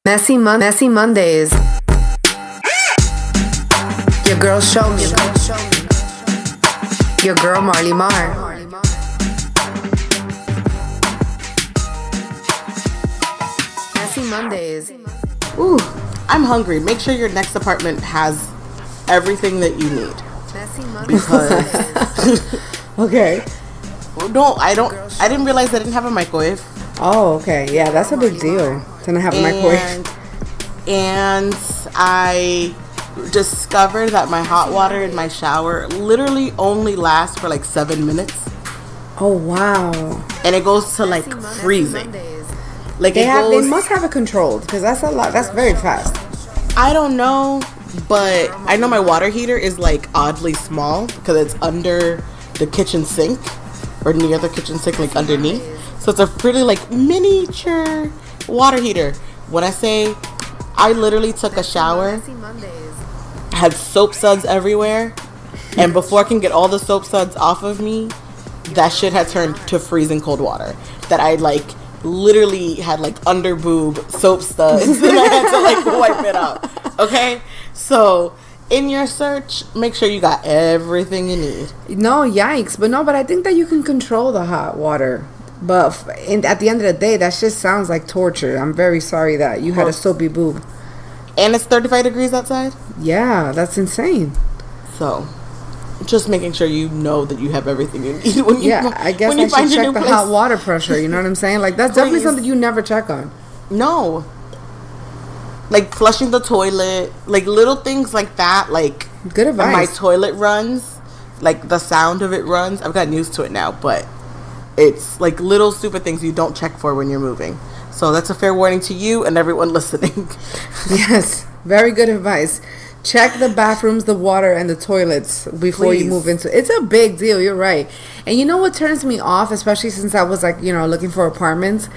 Messy Mondays. Your girl show me. Your girl Marley Mar. Messy Mondays. Ooh, I'm hungry. Make sure your next apartment has everything that you need. Messy Mondays. Because okay. No, I didn't realize I didn't have a microwave. Oh, okay. Yeah, that's a big deal. To not have a microwave. And I discovered that my hot water in my shower literally only lasts for like 7 minutes. Oh, wow. And it goes to like freezing. Like they must have it controlled because that's a lot. That's very fast. I don't know, but I know my water heater is like oddly small because it's under the kitchen sink or near the kitchen sink, like underneath. So it's a pretty like miniature water heater. When I say I literally took a shower, had soap suds everywhere, and before I can get all the soap suds off of me, that shit had turned to freezing cold water. That I like literally had like under boob soap suds and I had to like wipe it up. Okay? So in your search, make sure you got everything you need. No, yikes. But I think that you can control the hot water. But at the end of the day, that just sounds like torture. I'm very sorry that you had a soapy boob. And it's 35 degrees outside? Yeah, that's insane. So, just making sure you know that you have everything you need when you I guess I should check the hot water pressure, you know what I'm saying? Like, that's definitely something you never check on. No. Like, flushing the toilet, like, little things like that, like... Good advice. My toilet runs, like, the sound of it runs. I've gotten used to it now, but... It's like little stupid things you don't check for when you're moving. So that's a fair warning to you and everyone listening. Yes, very good advice. Check the bathrooms, the water, and the toilets before you move into it. It's a big deal, you're right. And you know what turns me off, especially since I was like, looking for apartments?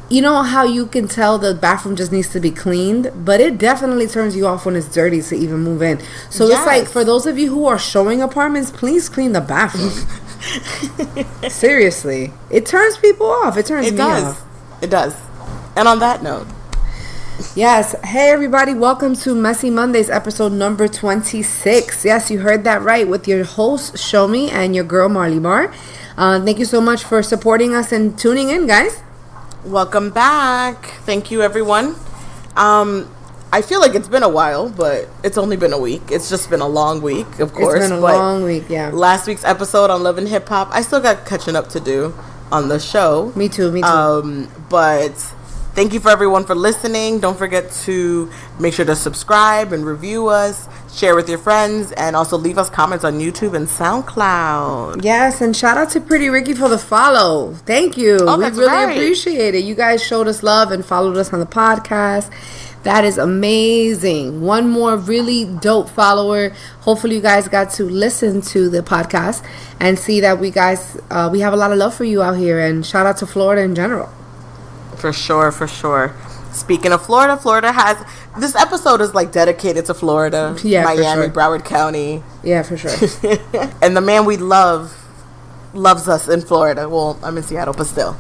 You know how you can tell the bathroom just needs to be cleaned? But it definitely turns you off when it's dirty to even move in. So It's like, for those of you who are showing apartments, please clean the bathroom. Seriously, it turns people off. It turns me off. It does. And on that note, yes, hey everybody, welcome to Messy Mondays episode number 26. Yes, you heard that right, with your host Shomi and your girl Marley Mar. Thank you so much for supporting us and tuning in, guys. Welcome back. Thank you, everyone. I feel like it's been a while, but it's only been a week. It's just been a long week, of course. It's been a long week, yeah. Last week's episode on Love and Hip Hop, I still got catching up to do on the show. Me too. But thank you for everyone for listening. Don't forget to make sure to subscribe and review us, share with your friends, and also leave us comments on YouTube and SoundCloud. Yes, and shout out to Pretty Ricky for the follow. Thank you. We really appreciate it. You guys showed us love and followed us on the podcast. That is amazing. One more really dope follower. Hopefully you guys got to listen to the podcast and see that we have a lot of love for you out here. And shout out to Florida in general. For sure. Speaking of Florida, Florida has... This episode is like dedicated to Florida. Yeah, Miami, for sure. Broward County. Yeah, for sure. And the man we loves us in Florida. Well, I'm in Seattle, but still.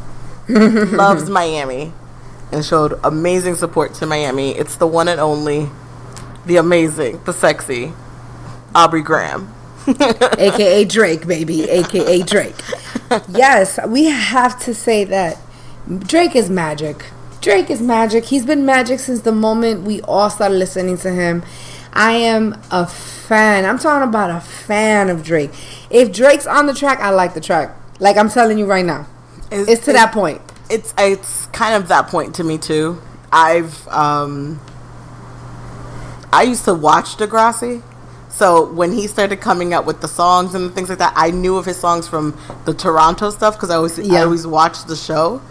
Loves Miami. And showed amazing support to Miami. It's the one and only, the amazing, the sexy, Aubrey Graham. A.K.A. Drake, baby. A.K.A. Drake. Yes, we have to say that Drake is magic. Drake is magic. He's been magic since the moment we all started listening to him. I am a fan. I'm talking about a fan of Drake. If Drake's on the track, I like the track. Like, I'm telling you right now. It's to that point. It's kind of that point to me too. I used to watch Degrassi, so when he started coming out with the songs and things like that, I knew of his songs from the Toronto stuff because I always watched the show,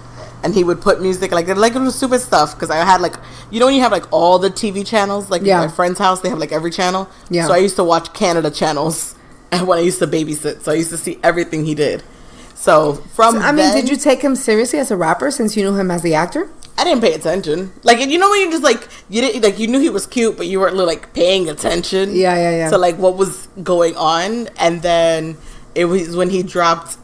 and he would put music like it was stupid stuff because I had like when you have like all the TV channels at my friend's house, they have like every channel. So I used to watch Canada channels when I used to babysit, so I used to see everything he did. So did you take him seriously as a rapper since you knew him as the actor? I didn't pay attention. Like, when you just like you didn't like you knew he was cute, but you weren't like paying attention. Yeah. To like what was going on, and then it was when he dropped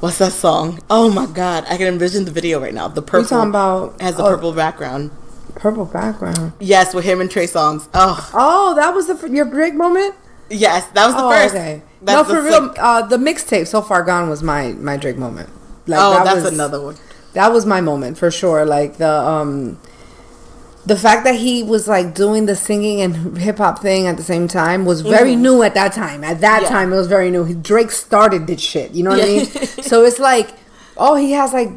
What's that song? Oh my god, I can envision the video right now. The purple. You talking about has the purple background. Purple background. Yes, with him and Trey Songz. Oh, that was your Drake moment. Yes, that was the first. Okay. That's no, for real. The mixtape "So Far Gone" was my Drake moment. Like, that's another one. That was my moment for sure. Like the fact that he was like doing the singing and hip hop thing at the same time was very new at that time. At that time, it was very new. Drake started this shit. You know what I mean? So it's like, he has like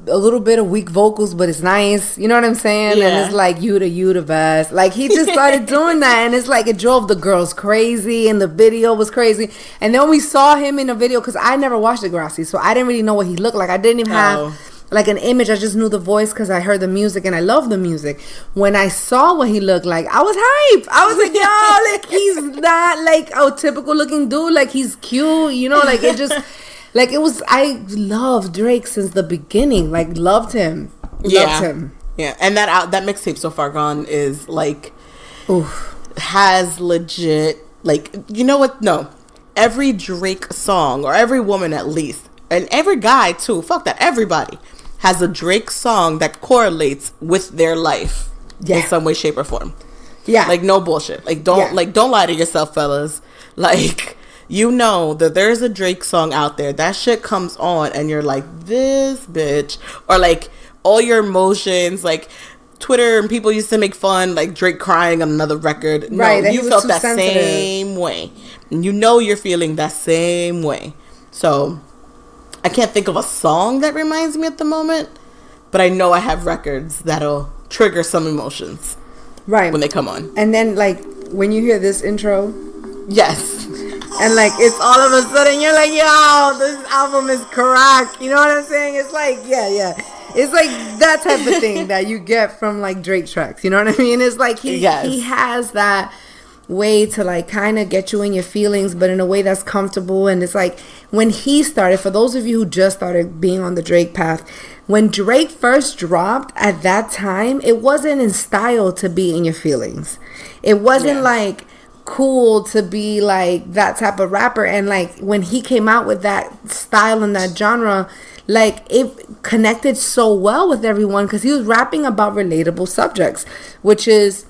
a little bit of weak vocals, but it's nice. You know what I'm saying? Yeah. And it's like, you the best. Like, he just started doing that, and it's like, it drove the girls crazy, and the video was crazy. And then we saw him in a video, because I never watched Degrassi, so I didn't really know what he looked like. I didn't even have like an image. I just knew the voice because I heard the music, and I love the music. When I saw what he looked like, I was hype. I was like, yo, like, he's not like a typical looking dude. Like, he's cute, you know, like, it just... Like, it was, I loved Drake since the beginning. Like, loved him. Loved him. Yeah, and that mixtape "So Far Gone" is like, oof, has legit, like, you know what? No, every Drake song, or every woman at least, and every guy too. Fuck that. Everybody has a Drake song that correlates with their life in some way, shape, or form. Yeah, like, no bullshit. Like, don't lie to yourself, fellas. Like, you know that there's a Drake song out there. That shit comes on and you're like, this bitch. Or like, all your emotions, like Twitter and people used to make fun, like Drake crying on another record. Right, no, you felt that sensitive. same way. And you know you're feeling that same way. So I can't think of a song that reminds me at the moment, but I know I have records that'll trigger some emotions. Right. When they come on. And then, like, when you hear this intro. Yes. And, like, it's all of a sudden, you're like, yo, this album is crack. You know what I'm saying? It's like, yeah. It's like that type of thing that you get from, like, Drake tracks. You know what I mean? It's like he has that way to, like, kind of get you in your feelings, but in a way that's comfortable. And it's like, when he started, for those of you who just started being on the Drake path, when Drake first dropped at that time, it wasn't in style to be in your feelings. It wasn't like cool to be like that type of rapper. And like, when he came out with that style and that genre, like, it connected so well with everyone because he was rapping about relatable subjects, which is,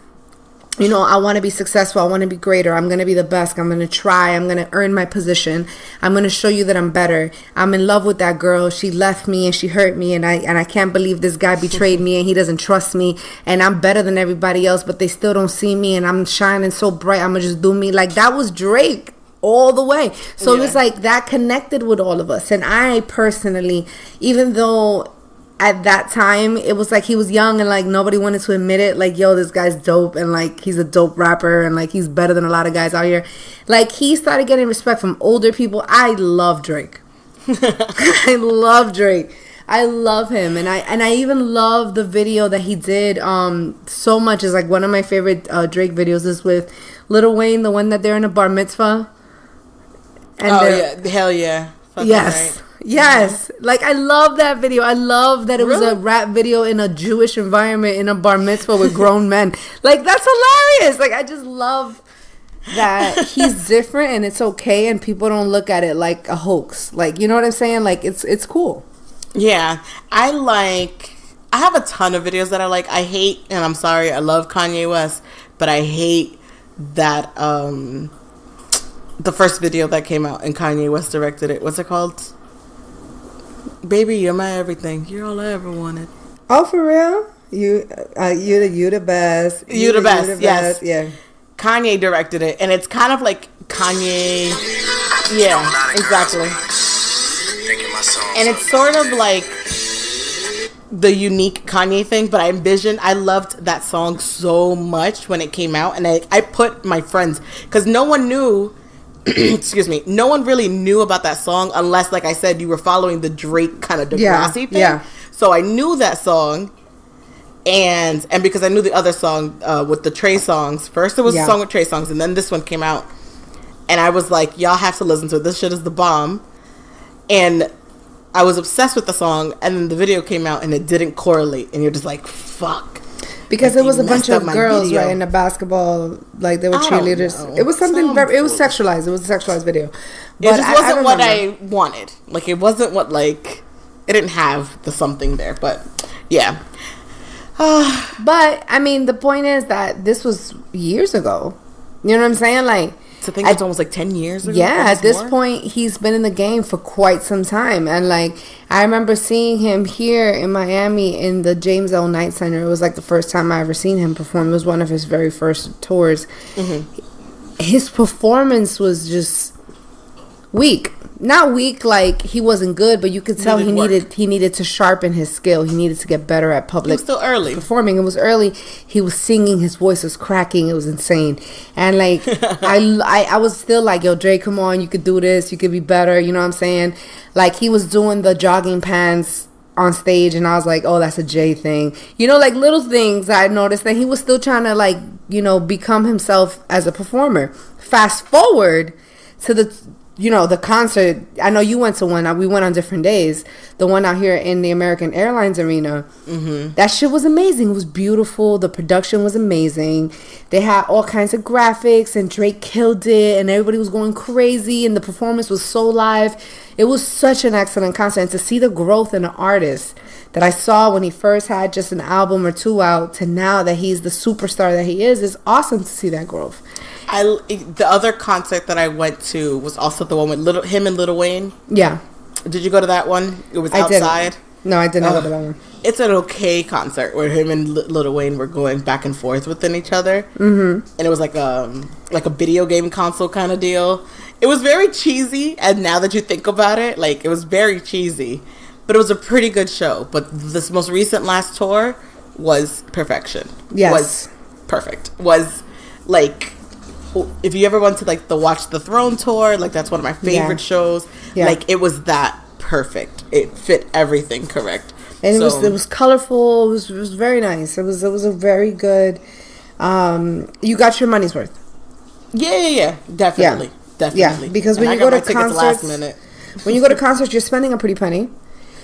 you know, I want to be successful. I want to be greater. I'm going to be the best. I'm going to try. I'm going to earn my position. I'm going to show you that I'm better. I'm in love with that girl. She left me and she hurt me. And I can't believe this guy betrayed me and he doesn't trust me. And I'm better than everybody else, but they still don't see me. And I'm shining so bright. I'm going to just do me. Like, that was Drake all the way. So it was like that connected with all of us. And I personally, even though at that time it was like he was young and like nobody wanted to admit it, like, yo, this guy's dope and like he's a dope rapper and like he's better than a lot of guys out here, like, he started getting respect from older people. I love Drake. I love Drake. I love him, and I even love the video that he did so much. Is like one of my favorite Drake videos is with Lil Wayne, the one that they're in a bar mitzvah. And hell yeah. Fucking yes. right. Yes, like, I love that video. I love that it was a rap video in a Jewish environment in a bar mitzvah with grown men. Like, that's hilarious. Like, I just love that he's different and it's okay and people don't look at it like a hoax. Like, you know what I'm saying? Like, it's cool. Yeah, I have a ton of videos that I like. I hate, and I'm sorry, I love Kanye West, but I hate that the first video that came out and Kanye West directed it. What's it called? Baby, you're my everything. You're all I ever wanted. Oh, for real? You the best. You the best. Yes. Yeah. Kanye directed it, and it's kind of like Kanye. Yeah, exactly. And it's sort of like the unique Kanye thing, but I loved that song so much when it came out, and I put my friends, because no one knew. Excuse me. No one really knew about that song unless, like I said, you were following the Drake kind of Degrassi thing. Yeah. So I knew that song, and because I knew the other song with the Trey Songz. First, it was a song with Trey Songz, and then this one came out, and I was like, y'all have to listen to it. This shit is the bomb. And I was obsessed with the song, and then the video came out, and it didn't correlate, and you're just like, fuck. Because like, it was a bunch messed up of my girls, video. right, in the basketball, like they were I don't cheerleaders. know. It was something very, it was Some sexualized. It was a sexualized video. It But just wasn't don't what remember. I wanted. Like, it wasn't what, like, it didn't have the something there. But, yeah. But, I mean, the point is that this was years ago. You know what I'm saying? Like, So I think it's almost like 10 years ago. yeah, almost at this more. point, he's been in the game for quite some time. And, like, I remember seeing him here in Miami in the James L. Knight Center. It was, like, the first time I ever seen him perform. It was one of his very first tours. His performance was just weak. Not weak like he wasn't good, but you could tell he needed to sharpen his skill. He needed to get better at It public was still early. performing. It was early. He was singing. His voice was cracking. It was insane. And like I was still like, yo, Dre, come on, you could do this. You could be better. You know what I'm saying? Like he was doing the jogging pants on stage, and I was like, oh, that's a Jay thing. You know, like little things I noticed that he was still trying to like, you know, become himself as a performer. Fast forward to the concert. I know you went to one. We went on different days. The one out here in the American Airlines Arena. That shit was amazing. It was beautiful. The production was amazing. They had all kinds of graphics, and Drake killed it, and everybody was going crazy, and the performance was so live. It was such an excellent concert. And to see the growth in an artist that I saw when he first had just an album or two out to now that he's the superstar that he is awesome to see that growth. The other concert that I went to was also the one with him and Lil Wayne. Yeah. Did you go to that one? It was I outside. didn't. No, I did not go to that one. It's an okay concert where him and Lil Wayne were going back and forth within each other. Mm-hmm. And it was like a video game console kind of deal. It was very cheesy, and now that you think about it, like it was very cheesy. But it was a pretty good show. But this most recent last tour was perfection. Yes. Was perfect. Was like, if you ever went to like the Watch the Throne tour, like that's one of my favorite shows. Yeah. Like it was that perfect. It fit everything correct. And it was colorful. It was very nice. It was a very good. You got your money's worth. Yeah. Definitely. Yeah, because when you go to concerts, last minute. when you go to concerts, you're spending a pretty penny.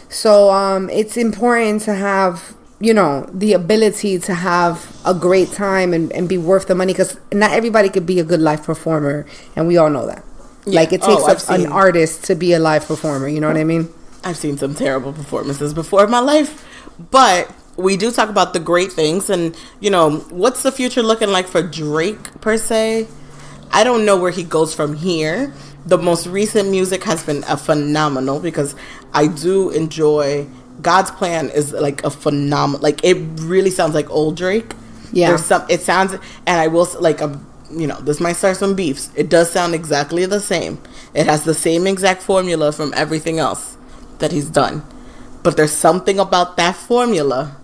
So it's important to have, you know, the ability to have a great time and be worth the money, because not everybody could be a good live performer, and we all know that. Yeah. Like it takes an artist to be a live performer. You know what I mean? I've seen some terrible performances before in my life, but we do talk about the great things. And you know, what's the future looking like for Drake per se? I don't know where he goes from here. The most recent music has been a phenomenal, because I do enjoy God's Plan. Is like a phenomenal, like it really sounds like old Drake. Yeah. It sounds, and I will like you know, this might start some beefs. It does sound exactly the same. It has the same exact formula from everything else that he's done. But there's something about that formula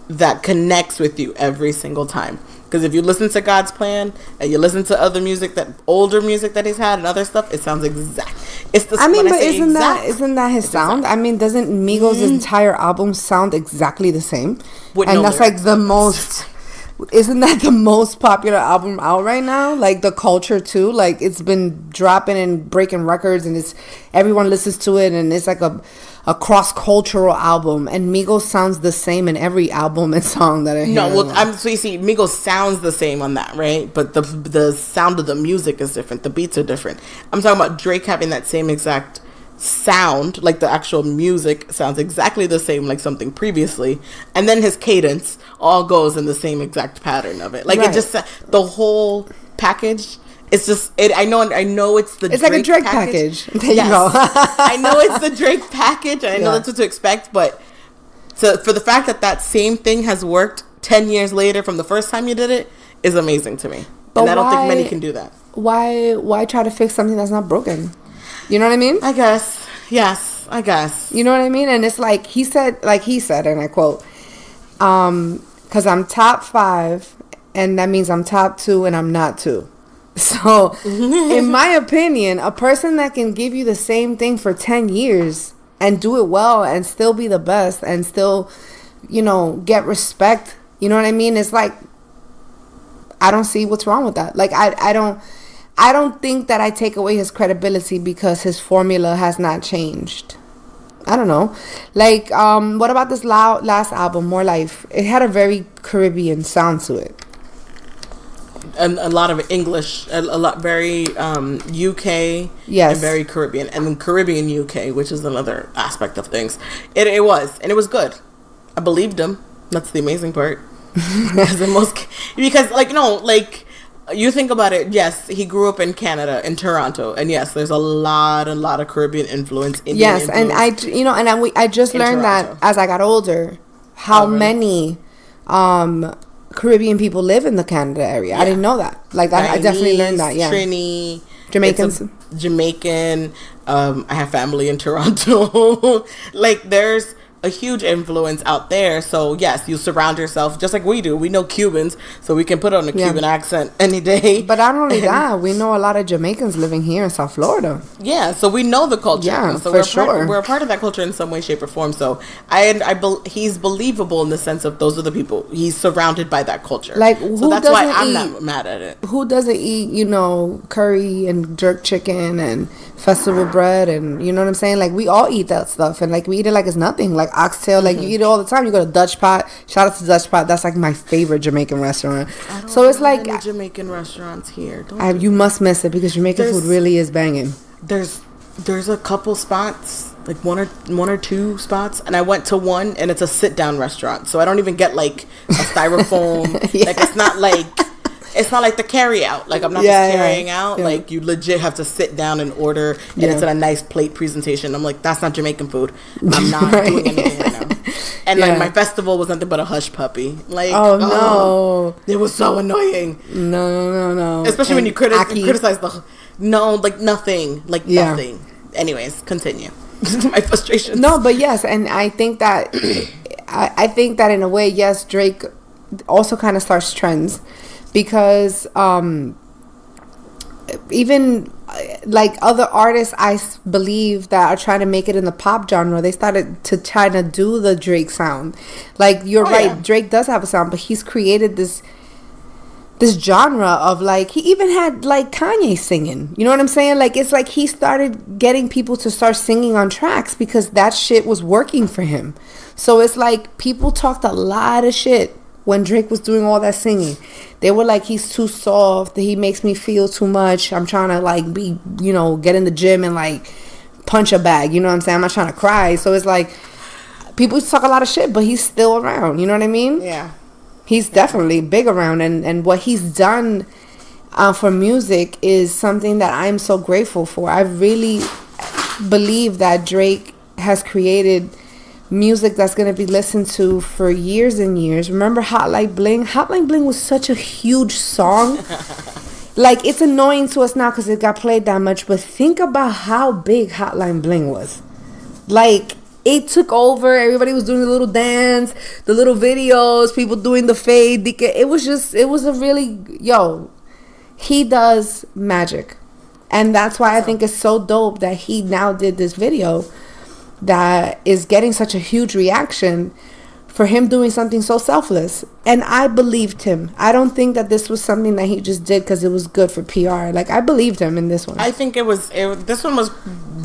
that connects with you every single time. Because if you listen to God's Plan and you listen to other music, that older music that he's had and other stuff, it sounds exact. It's the. I mean, but isn't that his sound? I mean, doesn't Migos' entire album sound exactly the same? With and no that's lyrics. like the most. Isn't that the most popular album out right now? Like The Culture too. Like it's been dropping and breaking records, and it's everyone listens to it, and it's like a cross-cultural album. And Migos sounds the same in every album and song that I hear. No, well, so you see, Migos sounds the same on that, right? But the sound of the music is different. The beats are different. I'm talking about Drake having that same exact sound, like the actual music sounds exactly the same like something previously, and then his cadence all goes in the same exact pattern of it. Like Right. it just, the whole package. It's just I know it's the. It's Drake like a Drake package. There you Yes. go. I know it's the Drake package, and I know Yeah. that's what to expect, but for the fact that same thing has worked 10 years later from the first time you did it is amazing to me. But And I don't think why- many can do that. Why try to fix something that's not broken? You know what I mean? I guess. Yes, I guess. You know what I mean? And it's like he said, and I quote, because I'm top 5, and that means I'm top 2, and I'm not 2. So, in my opinion, a person that can give you the same thing for 10 years and do it well and still be the best and still, you know, get respect, you know what I mean? It's like, I don't see what's wrong with that. Like, I don't think that I take away his credibility because his formula has not changed. I don't know. Like, what about this last album, More Life? It had a very Caribbean sound to it. And a lot of English, a lot very UK, Yes. and very Caribbean, and then Caribbean UK, which is another aspect of things. It was, and it was good. I believed him. That's the amazing part. because like no, like you think about it. Yes, he grew up in Canada, in Toronto, and yes, there's a lot of Caribbean influence. Indian Yes, and influence I just in learned that Toronto. as I got older, how really? many Caribbean people live in the Canada area. I didn't know that. Like I definitely learned that. Yeah, Trini, Jamaicans. Jamaican. I have family in Toronto. Like there's a huge influence out there. So yes, you surround yourself just like we do. We know Cubans, so we can put on a Cuban accent any day. But not only that, we know a lot of Jamaicans living here in South Florida. Yeah, so we know the culture. Yeah, so for sure. We're a part of that culture in some way, shape, or form. So he's believable in the sense of those are the people he's surrounded by that culture. Like, so who that's why doesn't I'm eat- not mad at it. Who doesn't eat, curry and jerk chicken and festival bread and you know what I'm saying? Like we all eat that stuff and like we eat it like it's nothing. Like oxtail, like you eat it all the time. You go to Dutch Pot. Shout out to Dutch Pot. That's like my favorite Jamaican restaurant. So it's like any Jamaican restaurants here. Don't you must miss it because Jamaican There's- food really is banging. There's a couple spots, like one or two spots, and I went to one, and it's a sit down restaurant, so I don't even get like a styrofoam. Like it's not like the carry out. Like I'm not just carrying out. Yeah. Like you legit have to sit down and order, and it's in a nice plate presentation. I'm like, that's not Jamaican food. I'm not doing anything right now. And like my festival was nothing but a hush puppy. Like no, it was so annoying. No. Especially when you Aki. criticize nothing. Anyways, continue. My frustration. No, but yes, and I think that I think that in a way, yes, Drake also kind of starts trends because even like other artists, believe that are trying to make it in the pop genre, they started to try to do the Drake sound. Like you're right, yeah. Drake does have a sound, but he's created this genre of like he even had like Kanye singing. You know what I'm saying? Like it's like he started getting people to start singing on tracks because that shit was working for him. So it's like people talked a lot of shit when Drake was doing all that singing. They were like, he's too soft, he makes me feel too much. I'm trying to like be, get in the gym and like punch a bag. You know what I'm saying? I'm not trying to cry. So it's like people talk a lot of shit, but he's still around. You know what I mean? Yeah. He's definitely big around, and what he's done for music is something that I'm so grateful for. I really believe that Drake has created music that's going to be listened to for years and years. Remember Hotline Bling? Hotline Bling was such a huge song. Like, it's annoying to us now because it got played that much, but think about how big Hotline Bling was. Like, it took over. Everybody was doing the little dance, the little videos, people doing the fade. It was a really, he does magic. And that's why I think it's so dope that he now did this video that is getting such a huge reaction for him doing something so selfless. And I believed him. I don't think that this was something that he just did because it was good for PR. Like, I believed him in this one. I think this one was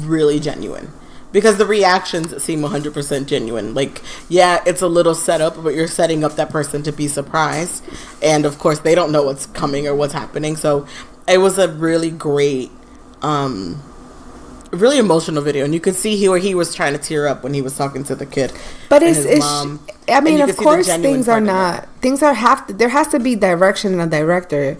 really genuine. Because the reactions seem 100% genuine. Like, yeah, it's a little setup, but you're setting up that person to be surprised. And, of course, they don't know what's coming or what's happening. So, it was a really great, really emotional video. And you could see where he was trying to tear up when he was talking to the kid. But and his mom. I mean, And you of could see the course, genuine things are part of not. it. There has to be direction and a director.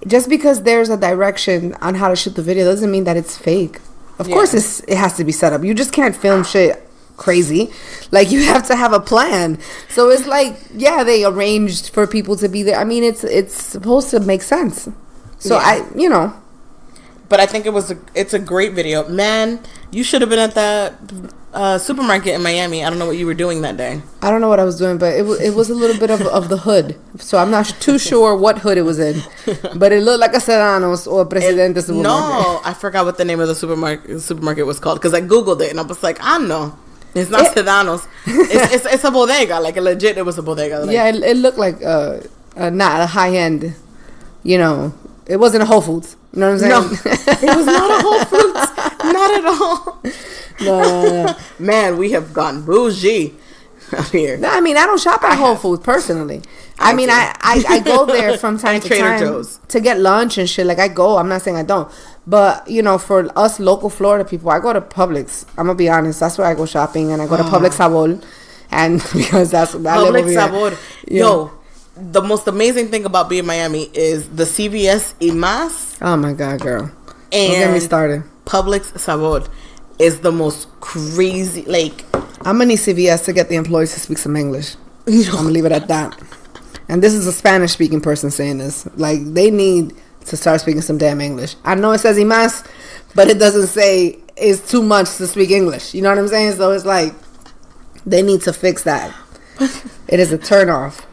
Just because there's a direction on how to shoot the video doesn't mean that it's fake. Of course, it has to be set up. You just can't film shit crazy. Like, you have to have a plan. So it's like, yeah, they arranged for people to be there. I mean, it's supposed to make sense. So Yeah. But I think it's a great video. Man, you should have been at that supermarket in Miami. I don't know what you were doing that day. I don't know what I was doing, but it was a little bit of the hood. So I'm not too sure what hood it was in. But it looked like a Serrano's or Presidente supermarket. No, I forgot what the name of the supermarket was called because I Googled it and I was like, I know. It's not Sedano's. It's a bodega. Like, legit, it was a bodega. Like, Yeah, it looked like not a high-end, it wasn't a Whole Foods. You know what I'm saying? No, it was not a Whole Foods. Not at all. No. Man, we have gone bougie out here. No, I mean, I don't shop at Whole Foods personally. I mean, do. I go there from time And to Trader time Joe's. to get lunch and shit. Like, I go. I'm not saying I don't. But, you know, for us local Florida people, I go to Publix. I'm going to be honest. That's where I go shopping. And I go to Publix Sabor. And because that's what I live over Public here. Sabor. Yo, the most amazing thing about being in Miami is the CVS y Más Oh, my God, girl. and Don't get me started. Publix Sabor is the most crazy, like, I'm going to need CVS to get the employees to speak some English. I'm going to leave it at that. And this is a Spanish-speaking person saying this. Like, they need to start speaking some damn English. I know it says y más, but it doesn't say it's too much to speak English. You know what I'm saying? So it's like, they need to fix that. It is a turnoff.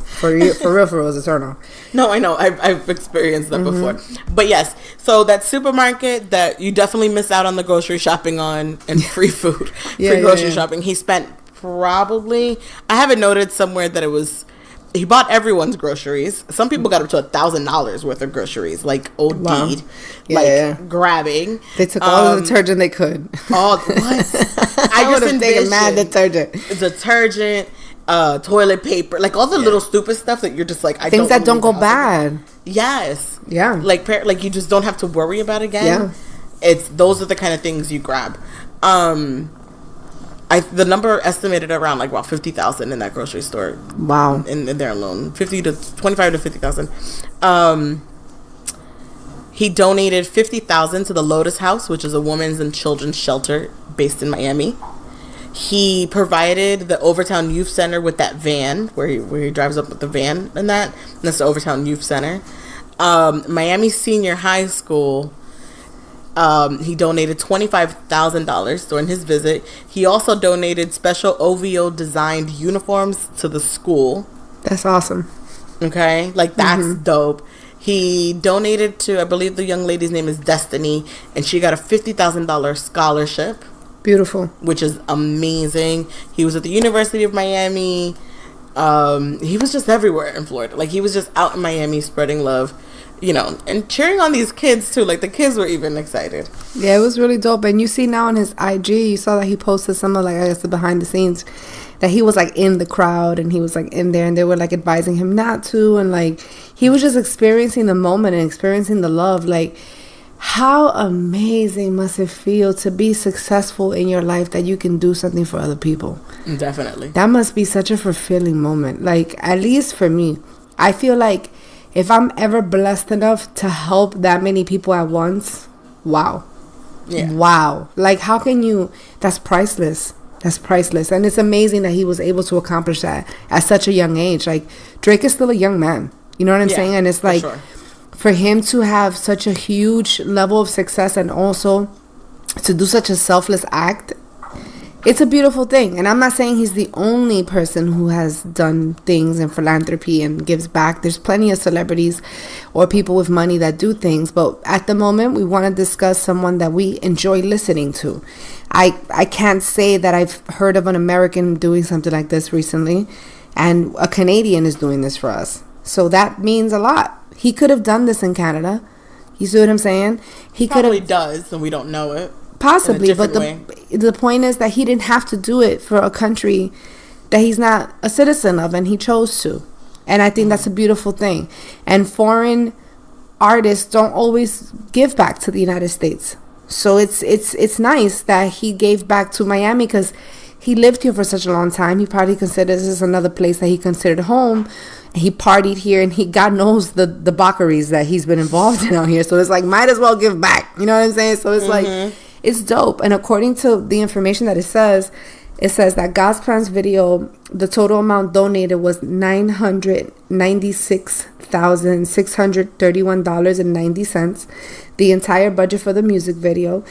For real, it's a turnoff. No, I know. I've experienced that before. But yes, so that supermarket that you definitely miss out on the grocery shopping on and free food, free grocery shopping. He spent probably, I have it noted somewhere that it was, he bought everyone's groceries. Some people got up to $1,000 worth of groceries, like OD'd, Wow. grabbing. They took all the detergent they could. All what? I would have taken mad detergent. Detergent, toilet paper, like all the little stupid stuff that you're just like, I Things don't that don't go really know how to bad. do. Yes. Yeah. Like you just don't have to worry about it again. Yeah. Those are the kind of things you grab. The number estimated around like about 50,000 in that grocery store. Wow. In there alone, 25 to 50,000. He donated 50,000 to the Lotus House, which is a women's and children's shelter based in Miami. He provided the Overtown Youth Center with that van where he drives up with the van and that. And that's the Overtown Youth Center. Miami Senior High School. He donated $25,000 during his visit. He also donated special OVO designed uniforms to the school. That's awesome. Okay, like that's dope. He donated to, I believe the young lady's name is Destiny, and she got a $50,000 scholarship. Beautiful. Which is amazing. He was at the University of Miami. He was just everywhere in Florida. Like, he was just out in Miami spreading love, you know, and cheering on these kids too. Like, the kids were even excited. Yeah, it was really dope. And you see now on his IG, you saw that he posted some of, like, I guess the behind the scenes, that he was like in the crowd and he was like in there and they were like advising him not to, and like he was just experiencing the moment and experiencing the love. Like, how amazing must it feel to be successful in your life that you can do something for other people? Definitely. That must be such a fulfilling moment. Like, at least for me, I feel like if I'm ever blessed enough to help that many people at once, wow. Yeah. Wow. Like, how can you, that's priceless. That's priceless. And it's amazing that he was able to accomplish that at such a young age. Like, Drake is still a young man. You know what I'm saying? And it's like, for him to have such a huge level of success and also to do such a selfless act, it's a beautiful thing. And I'm not saying he's the only person who has done things in philanthropy and gives back. There's plenty of celebrities or people with money that do things. But at the moment, we want to discuss someone that we enjoy listening to. I can't say that I've heard of an American doing something like this recently, and a Canadian is doing this for us. So that means a lot. He could have done this in Canada. You see what I'm saying? He probably does, and we don't know it. Possibly, but the point is that he didn't have to do it for a country that he's not a citizen of, and he chose to. And I think that's a beautiful thing. And foreign artists don't always give back to the United States. So it's nice that he gave back to Miami because he lived here for such a long time. He probably considers this another place that he considered home. He partied here, and he, God knows the debaucheries that he's been involved in out here. So it's like, might as well give back. You know what I'm saying? So it's like, it's dope. And according to the information that it says that God's Plans video, the total amount donated was $996,631.90. The entire budget for the music video.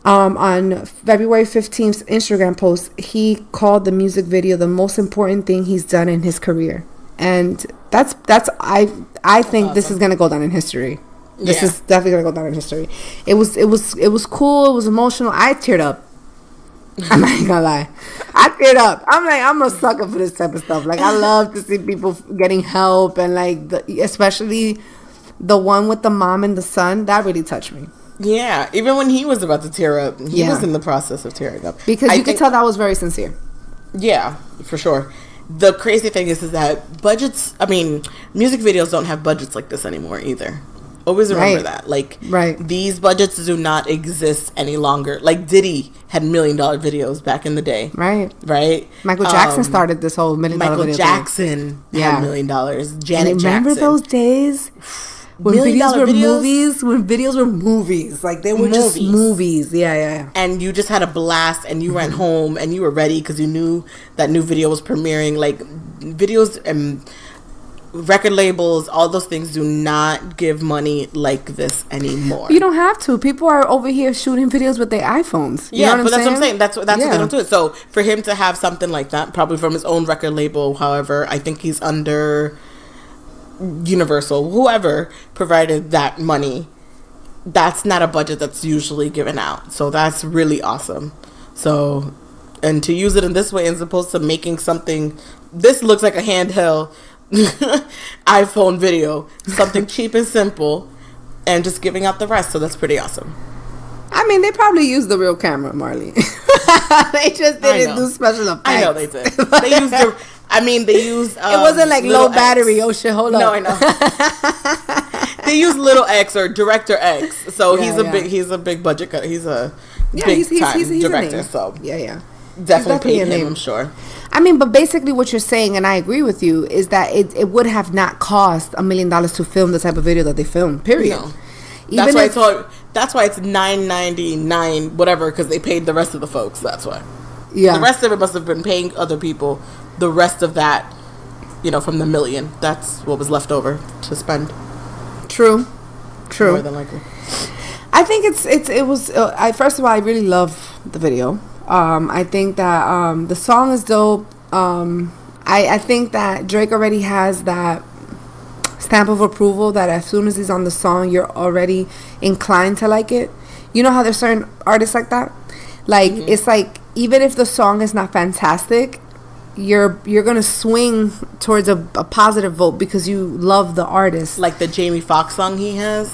On February 15th Instagram post, he called the music video the most important thing he's done in his career. And that's I think this is gonna go down in history. This is definitely gonna go down in history. It was cool. It was emotional. I teared up. I'm not even gonna lie. I teared up. I'm a sucker for this type of stuff. Like, I love to see people getting help, and like especially the one with the mom and the son, that really touched me. Yeah, even when he was about to tear up, he Yeah. was in the process of tearing up. Because I you could think- tell that was very sincere. Yeah, for sure. The crazy thing is that budgets, I mean, music videos don't have budgets like this anymore either. Always remember Right. that. Like, Right. these budgets do not exist any longer. Like, Diddy had $1 million videos back in the day. Right. Right? Michael Jackson started this whole $1 million Michael video thing. Jackson Yeah. had $1 million. Janet And remember Jackson. those days when $1 million videos were videos? movies? When videos were movies, like they were just Movies. movies. Yeah. And you just had a blast and you Mm-hmm. went home and you were ready because you knew that new video was premiering. Like, videos and record labels, all those things do not give money like this anymore. You don't have to. People are over here shooting videos with their iPhones. You Yeah, know but that's what I'm saying. That's what Yeah. they don't do it. So for him to have something like that, probably from his own record label, however, I think he's under Universal, whoever provided that money. That's not a budget that's usually given out. So that's really awesome. So, and to use it in this way as opposed to making something, this looks like a handheld iPhone video, something cheap and simple, and just giving out the rest. So that's pretty awesome. I mean, they probably used the real camera, Marley. They just I didn't know. do special effects. I know they did. They used the. I mean, they used. It wasn't like Little low battery. X. Oh shit! Hold on. No, I know. They use Little X or Director X. So Yeah, he's a big budget. He's a Yeah, big he's time a director. name. So yeah. definitely definitely a paid him. name. I'm sure. I mean, but basically what you're saying, and I agree with you, is that it would have not cost $1 million to film the type of video that they filmed. Period. No. Even That's why it's $9.99 whatever because they paid the rest of the folks. That's why. Yeah. The rest of it must have been paying other people. The rest of that, from the $1 million, that's what was left over to spend. True. More than likely. I think it was. First of all, I really love the video. I think that the song is dope. I think that Drake already has that stamp of approval that as soon as he's on the song, you're already inclined to like it. You know how there's certain artists like that? Like, it's like, even if the song is not fantastic, you're gonna swing towards a positive vote because you love the artist. Like the Jamie Foxx song he has.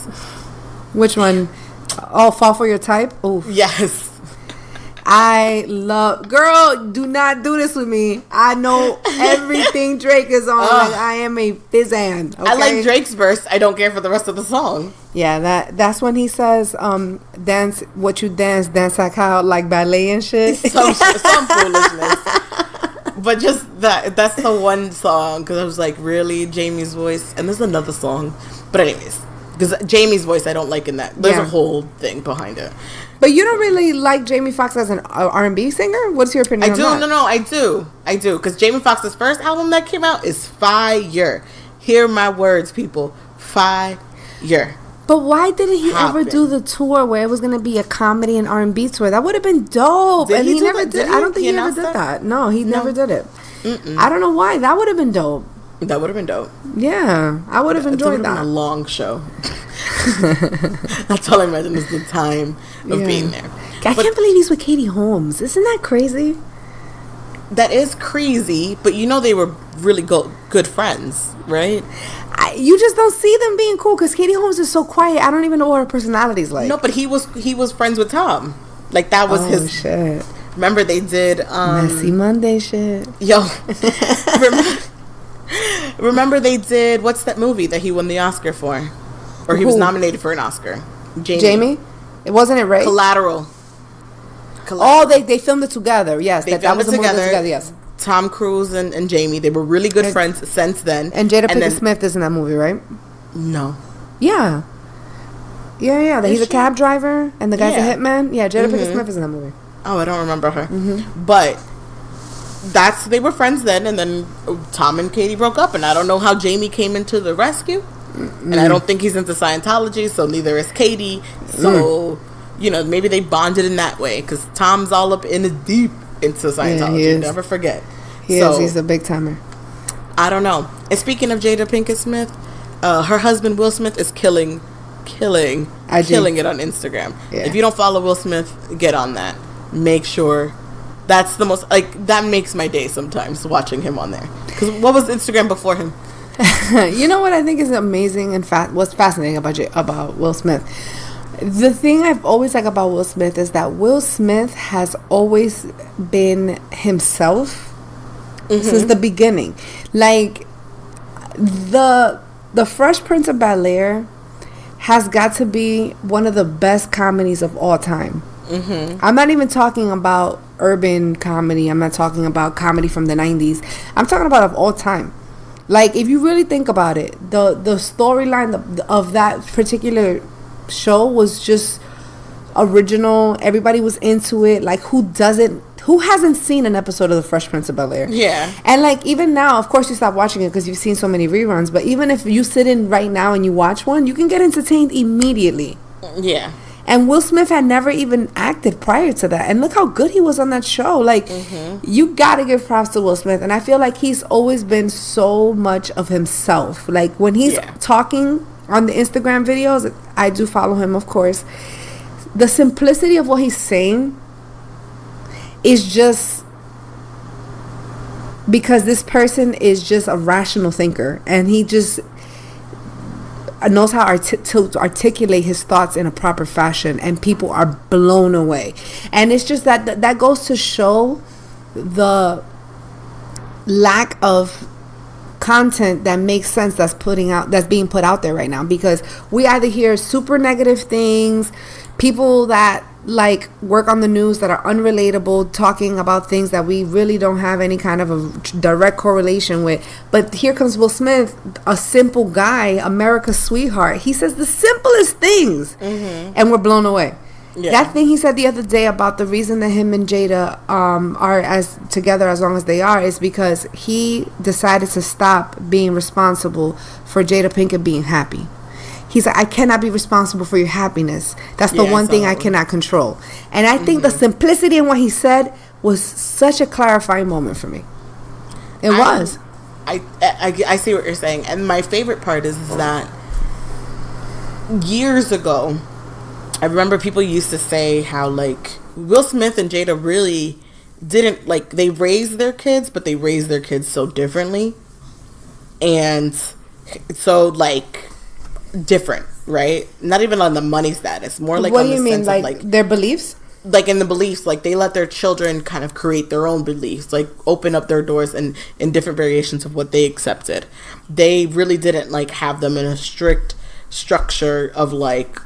Which one? Oh, Fall for Your Type? Oh, Yes. I love. Girl, do not do this with me. I know everything Drake is on. Like, I am a fizzan. Okay? I like Drake's verse. I don't care for the rest of the song. Yeah, that's when he says, dance what you dance like how, like ballet and shit. Some foolishness. But just that's the one song because I was like, really, Jamie's voice? And there's another song. But anyways, because Jamie's voice I don't like in that. There's Yeah. a whole thing behind it. But you don't really like Jamie Foxx as an R&B singer? What's your opinion I on do. that? No, I do. Because Jamie Foxx's first album that came out is fire. Hear my words, people. Fire. But why didn't he ever Poppin'. do the tour where it was going to be a comedy and R&B tour? That would have been dope. Did and he he do never that? did. Did I don't he? think He he ever announced did that? that. No, he No. never did it. I don't know why. That would have been dope. That would have been dope. Yeah, I would have It enjoyed would have been a that. long show. That's all I imagine is the time of Yeah. being there. I But can't believe he's with Katie Holmes. Isn't that crazy? that is crazy, but they were really good friends, right? You just don't see them being cool because Katie Holmes is so quiet. I don't even know what her personality's like. No, but he was friends with Tom. Like that was Oh, his. shit. Remember they did. Messy Monday shit. Yo, remember they did. What's that movie that he won the Oscar for, or he was Who? nominated for an Oscar? Jamie? It wasn't it Ray? Collateral. Oh, they filmed it together. Yes, They that filmed was it the movie together. together. Yes. Tom Cruise and Jamie, they were really good friends since then. And Jada Pinkett then- Smith is in that movie, right? No. Yeah. Yeah. He's a she? cab driver, and the guy's Yeah. a hitman. Yeah, Jada Pinkett Smith is in that movie. Oh, I don't remember her. But they were friends then, and then Tom and Katie broke up, and I don't know how Jamie came into the rescue. And I don't think he's into Scientology, so neither is Katie. So, maybe they bonded in that way, because Tom's all up in the deep into Scientology. he is. Never forget. He is. He's a big timer. I don't know. And speaking of Jada Pinkett Smith, her husband Will Smith is killing it on Instagram. Yeah. If you don't follow Will Smith, get on that. Make sure. That's the most that makes my day sometimes watching him on there. Because what was Instagram before him? You know what I think is amazing and what's fascinating about Will Smith? The thing I've always liked about Will Smith is that Will Smith has always been himself since the beginning. Like, the Fresh Prince of Bel-Air has got to be one of the best comedies of all time. I'm not even talking about urban comedy. I'm not talking about comedy from the 90s. I'm talking about of all time. Like, if you really think about it, the storyline of that particular show was just original. Everybody was into it. Like, who hasn't seen an episode of The Fresh Prince of Bel-Air? Yeah. And like, even now, of course you stop watching it because you've seen so many reruns, but even if you sit in right now and you watch one, you can get entertained immediately. Yeah. And Will Smith had never even acted prior to that. And look how good he was on that show. Like, you gotta give props to Will Smith. And I feel like he's always been so much of himself. Like, when he's talking on the Instagram videos, I do follow him, of course. The simplicity of what he's saying is just because this person is just a rational thinker. And he just knows how to articulate his thoughts in a proper fashion, and people are blown away. And it's just that goes to show the lack of content that makes sense that's being put out there right now, because we either hear super negative things, people that like work on the news that are unrelatable, talking about things that we really don't have any kind of a direct correlation with. But here comes Will Smith, a simple guy, America's sweetheart. He says the simplest things, and we're blown away. That thing he said the other day about the reason that him and Jada are as together as long as they are is because he decided to stop being responsible for Jada Pinkett being happy. He's like, I cannot be responsible for your happiness. That's the one thing I cannot control. And I think the simplicity in what he said was such a clarifying moment for me. It was. I see what you're saying. And my favorite part is that years ago, I remember people used to say how, like, Will Smith and Jada really didn't, like, they raised their kids, but they raised their kids so differently. And so, like, different, right? Not even on the money status, more like what on do you the mean, sense like, of, like, their beliefs? Like, in the beliefs, like, they let their children kind of create their own beliefs, like, open up their doors and in different variations of what they accepted. They really didn't, like, have them in a strict structure of, like,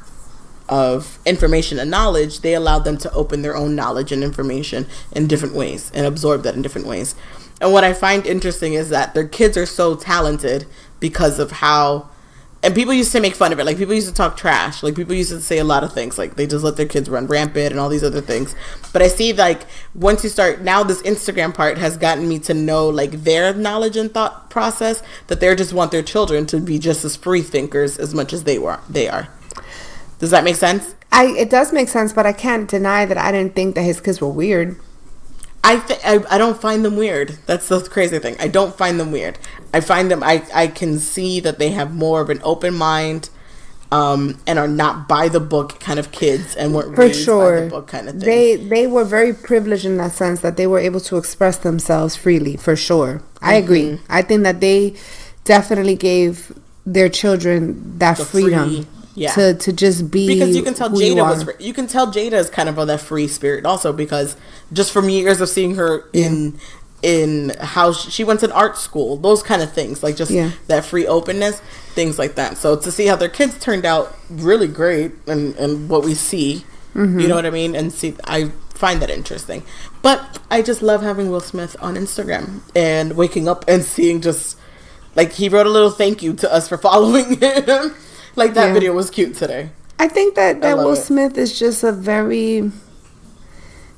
of information and knowledge. They allowed them to open their own knowledge and information in different ways and absorb that in different ways. And what I find interesting is that their kids are so talented because of how, and people used to make fun of it. Like, people used to talk trash. Like, people used to say a lot of things. Like, they just let their kids run rampant and all these other things. But I see, like, once you start, now this Instagram part has gotten me to know, like, their knowledge and thought process, that they just want their children to be just as free thinkers as much as they are. Does that make sense? It does make sense, but I can't deny that I didn't think that his kids were weird. I don't find them weird. That's the crazy thing. I don't find them weird. I find them, I can see that they have more of an open mind, and are not by the book kind of kids, and weren't raised by the book kind of thing. They were very privileged in that sense, that they were able to express themselves freely, for sure. I agree. I think that they definitely gave their children that freedom. To just be, because you can tell you can tell Jada is kind of on that free spirit also, because just from years of seeing her in how she went to an art school, those kind of things, like just that free openness, things like that. So to see how their kids turned out really great, and what we see, you know what I mean, and see, I find that interesting. But I just love having Will Smith on Instagram and waking up and seeing, just like, he wrote a little thank you to us for following him. Like, that video was cute today. I think that Will Smith is just a very...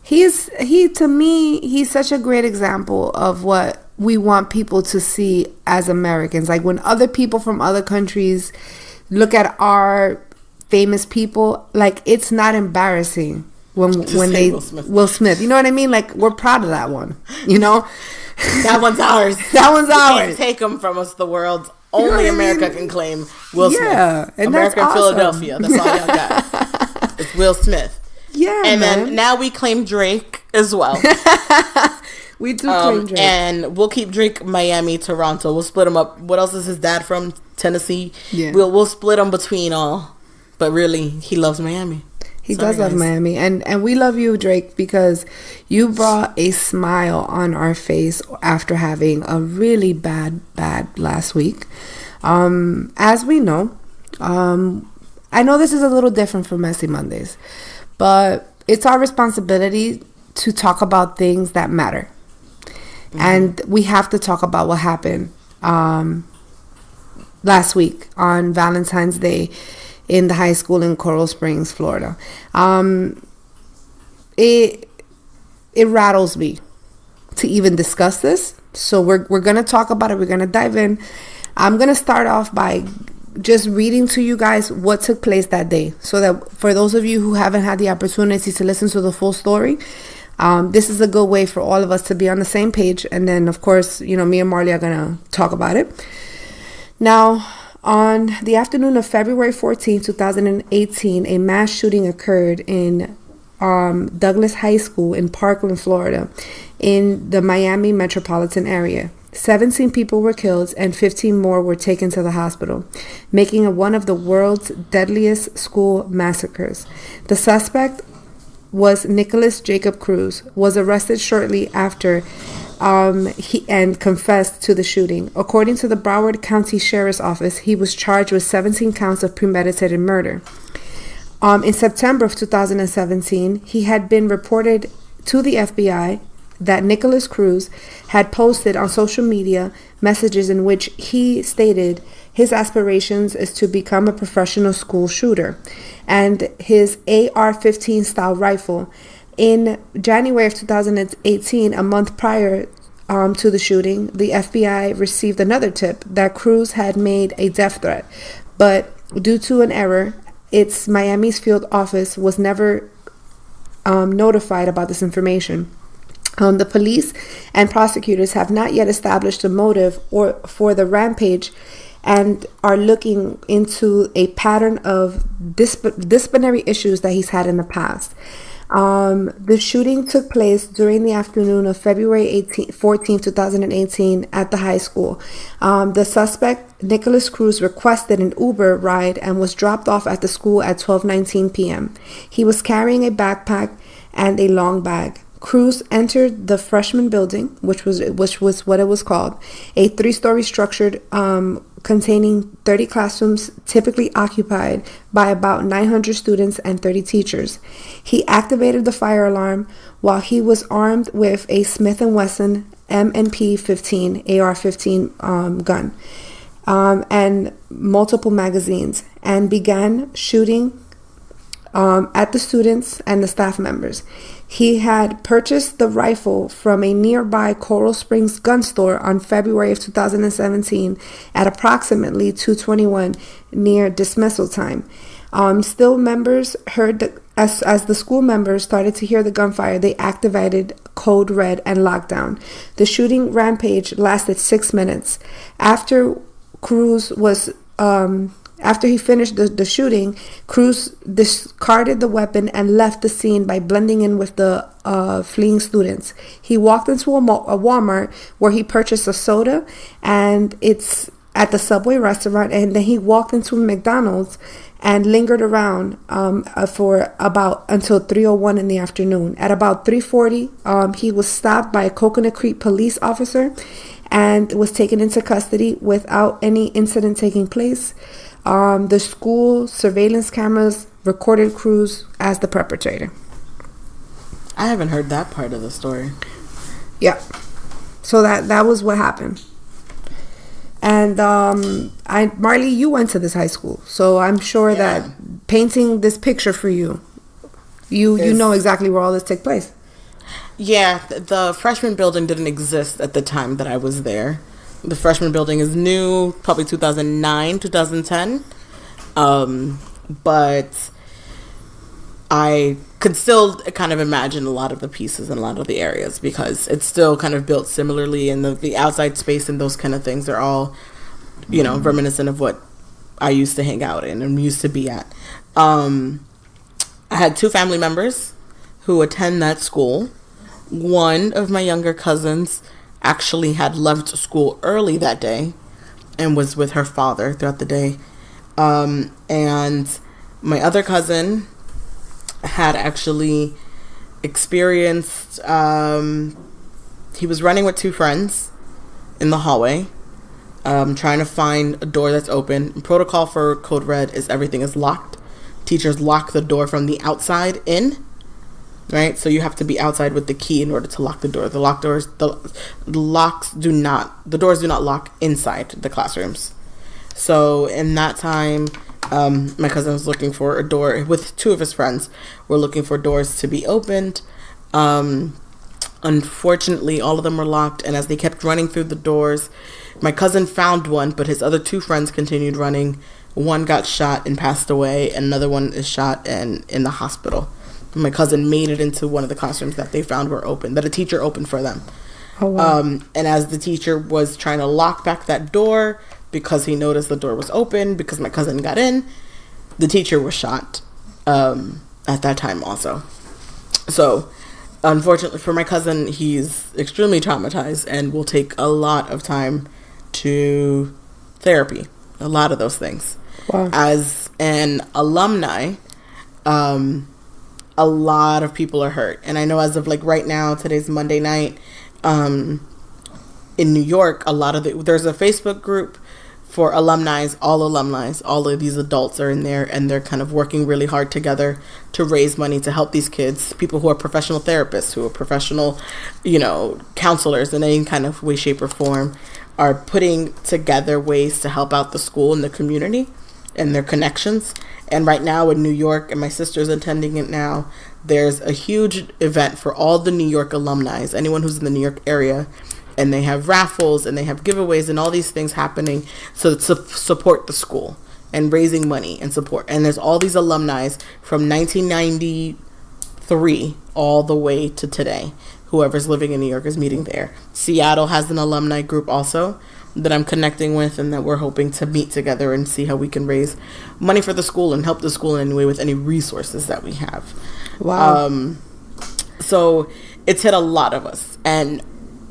To me, he's such a great example of what we want people to see as Americans. Like, when other people from other countries look at our famous people, like, it's not embarrassing when they... Will Smith. You know what I mean? Like, we're proud of that one. You know? That one's ours. That one's ours. You can't take them from us, the world. Only America can claim Will Smith. And America and awesome. Philadelphia. That's all y'all got. It's Will Smith. Yeah, and then now we claim Drake as well. We do claim Drake. And we'll keep Drake Miami, Toronto. We'll split them up. What else is his dad from? Tennessee. Yeah. We'll split them between all But really, he loves Miami. He does love Miami. And we love you, Drake, because you brought a smile on our face after having a really bad last week. As we know, I know this is a little different from Messy Mondays, but it's our responsibility to talk about things that matter. Mm-hmm. And we have to talk about what happened last week on Valentine's Day in the high school in Coral Springs, Florida. It rattles me to even discuss this. So we're going to talk about it. We're going to dive in. I'm going to start off by just reading to you guys what took place that day, so that for those of you who haven't had the opportunity to listen to the full story, this is a good way for all of us to be on the same page. And then, of course, me and Marley are going to talk about it. Now, on the afternoon of February 14, 2018, a mass shooting occurred in Douglas High School in Parkland, Florida, in the Miami metropolitan area. 17 people were killed and 15 more were taken to the hospital, making it one of the world's deadliest school massacres. The suspect was Nicholas Jacob Cruz, was arrested shortly after he confessed to the shooting. According to the Broward County Sheriff's Office, he was charged with 17 counts of premeditated murder. In September of 2017, he had been reported to the FBI that Nicholas Cruz had posted on social media messages in which he stated his aspirations is to become a professional school shooter, and his AR-15 style rifle. In January of 2018, a month prior to the shooting, the FBI received another tip that Cruz had made a death threat, but due to an error, its Miami's field office was never notified about this information. The police and prosecutors have not yet established a motive for the rampage and are looking into a pattern of disciplinary issues that he's had in the past. The shooting took place during the afternoon of February 14, 2018 at the high school. The suspect, Nicholas Cruz, requested an Uber ride and was dropped off at the school at 12:19 p.m. He was carrying a backpack and a long bag. Cruz entered the freshman building, which was what it was called, a 3-story structure containing 30 classrooms, typically occupied by about 900 students and 30 teachers. He activated the fire alarm while he was armed with a Smith & Wesson M&P 15 AR-15 gun and multiple magazines, and began shooting at the students and the staff members. He had purchased the rifle from a nearby Coral Springs gun store on February of 2017 at approximately 2:21 near dismissal time. Still, members heard as the school members started to hear the gunfire, they activated Code Red and lockdown. The shooting rampage lasted 6 minutes. After he finished the shooting, Cruz discarded the weapon and left the scene by blending in with the fleeing students. He walked into a Walmart where he purchased a soda, and it's at the Subway restaurant, and then he walked into a McDonald's and lingered around for about until 3:01 in the afternoon. At about 3:40, he was stopped by a Coconut Creek police officer and was taken into custody without any incident taking place. The school surveillance cameras recorded Cruz as the perpetrator. I haven't heard that part of the story. Yeah. So that was what happened. And Marley, you went to this high school, so I'm sure that painting this picture for you, you know exactly where all this took place. Yeah, the freshman building didn't exist at the time that I was there. The freshman building is new, probably 2009, 2010. But I could still kind of imagine a lot of the pieces and a lot of the areas, because it's still kind of built similarly, and the outside space and those kind of things are all, reminiscent of what I used to hang out in and used to be at. I had 2 family members who attend that school. One of my younger cousins actually had left school early that day and was with her father throughout the day. And My other cousin had actually experienced, he was running with two friends in the hallway, trying to find a door that's open. Protocol for Code Red is everything is locked. Teachers lock the door from the outside in, right? So you have to be outside with the key in order to lock the door. The doors do not lock inside the classrooms. So in that time, my cousin was looking for a door with two of his friends. Were looking for doors to be opened. Unfortunately, all of them were locked, and as they kept running through the doors, my cousin found one, but his other two friends continued running. One got shot and passed away, and another one is shot and in the hospital. My cousin made it into one of the classrooms that they found were open, that a teacher opened for them. Oh, wow. And as the teacher was trying to lock back that door, because he noticed the door was open, because my cousin got in, the teacher was shot at that time also. So, unfortunately for my cousin, he's extremely traumatized and will take a lot of time to therapy, a lot of those things. Wow. As an alumni, a lot of people are hurt. And I know as of like right now, today's Monday night, in New York, there's a Facebook group for alumni, all of these adults are in there, and they're kind of working really hard together to raise money to help these kids, people who are professional therapists, who are professional, counselors in any kind of way, shape, or form, are putting together ways to help out the school and the community and their connections. And right now in New York, and my sister's attending it now, there's a huge event for all the New York alumni, anyone who's in the New York area, and they have raffles and they have giveaways and all these things happening so to support the school and raising money and support. And there's all these alumni from 1993 all the way to today. Whoever's living in New York is meeting there. Seattle has an alumni group also that I'm connecting with, and that we're hoping to meet together and see how we can raise money for the school and help the school in any way with any resources that we have. Wow. So it's hit a lot of us, and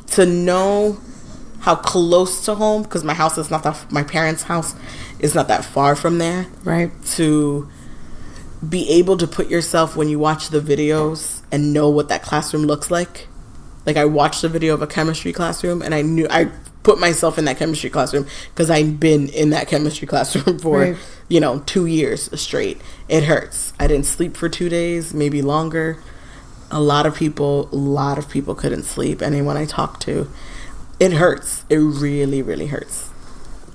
to know how close to home, because my parents' house is not that far from there. Right. To be able to put yourself, when you watch the videos, and know what that classroom looks like. Like, I watched a video of a chemistry classroom, and I put myself in that chemistry classroom because I've been in that chemistry classroom for, 2 years straight. It hurts. I didn't sleep for 2 days, maybe longer. A lot of people couldn't sleep. Anyone I talked to, it hurts. It really, really hurts.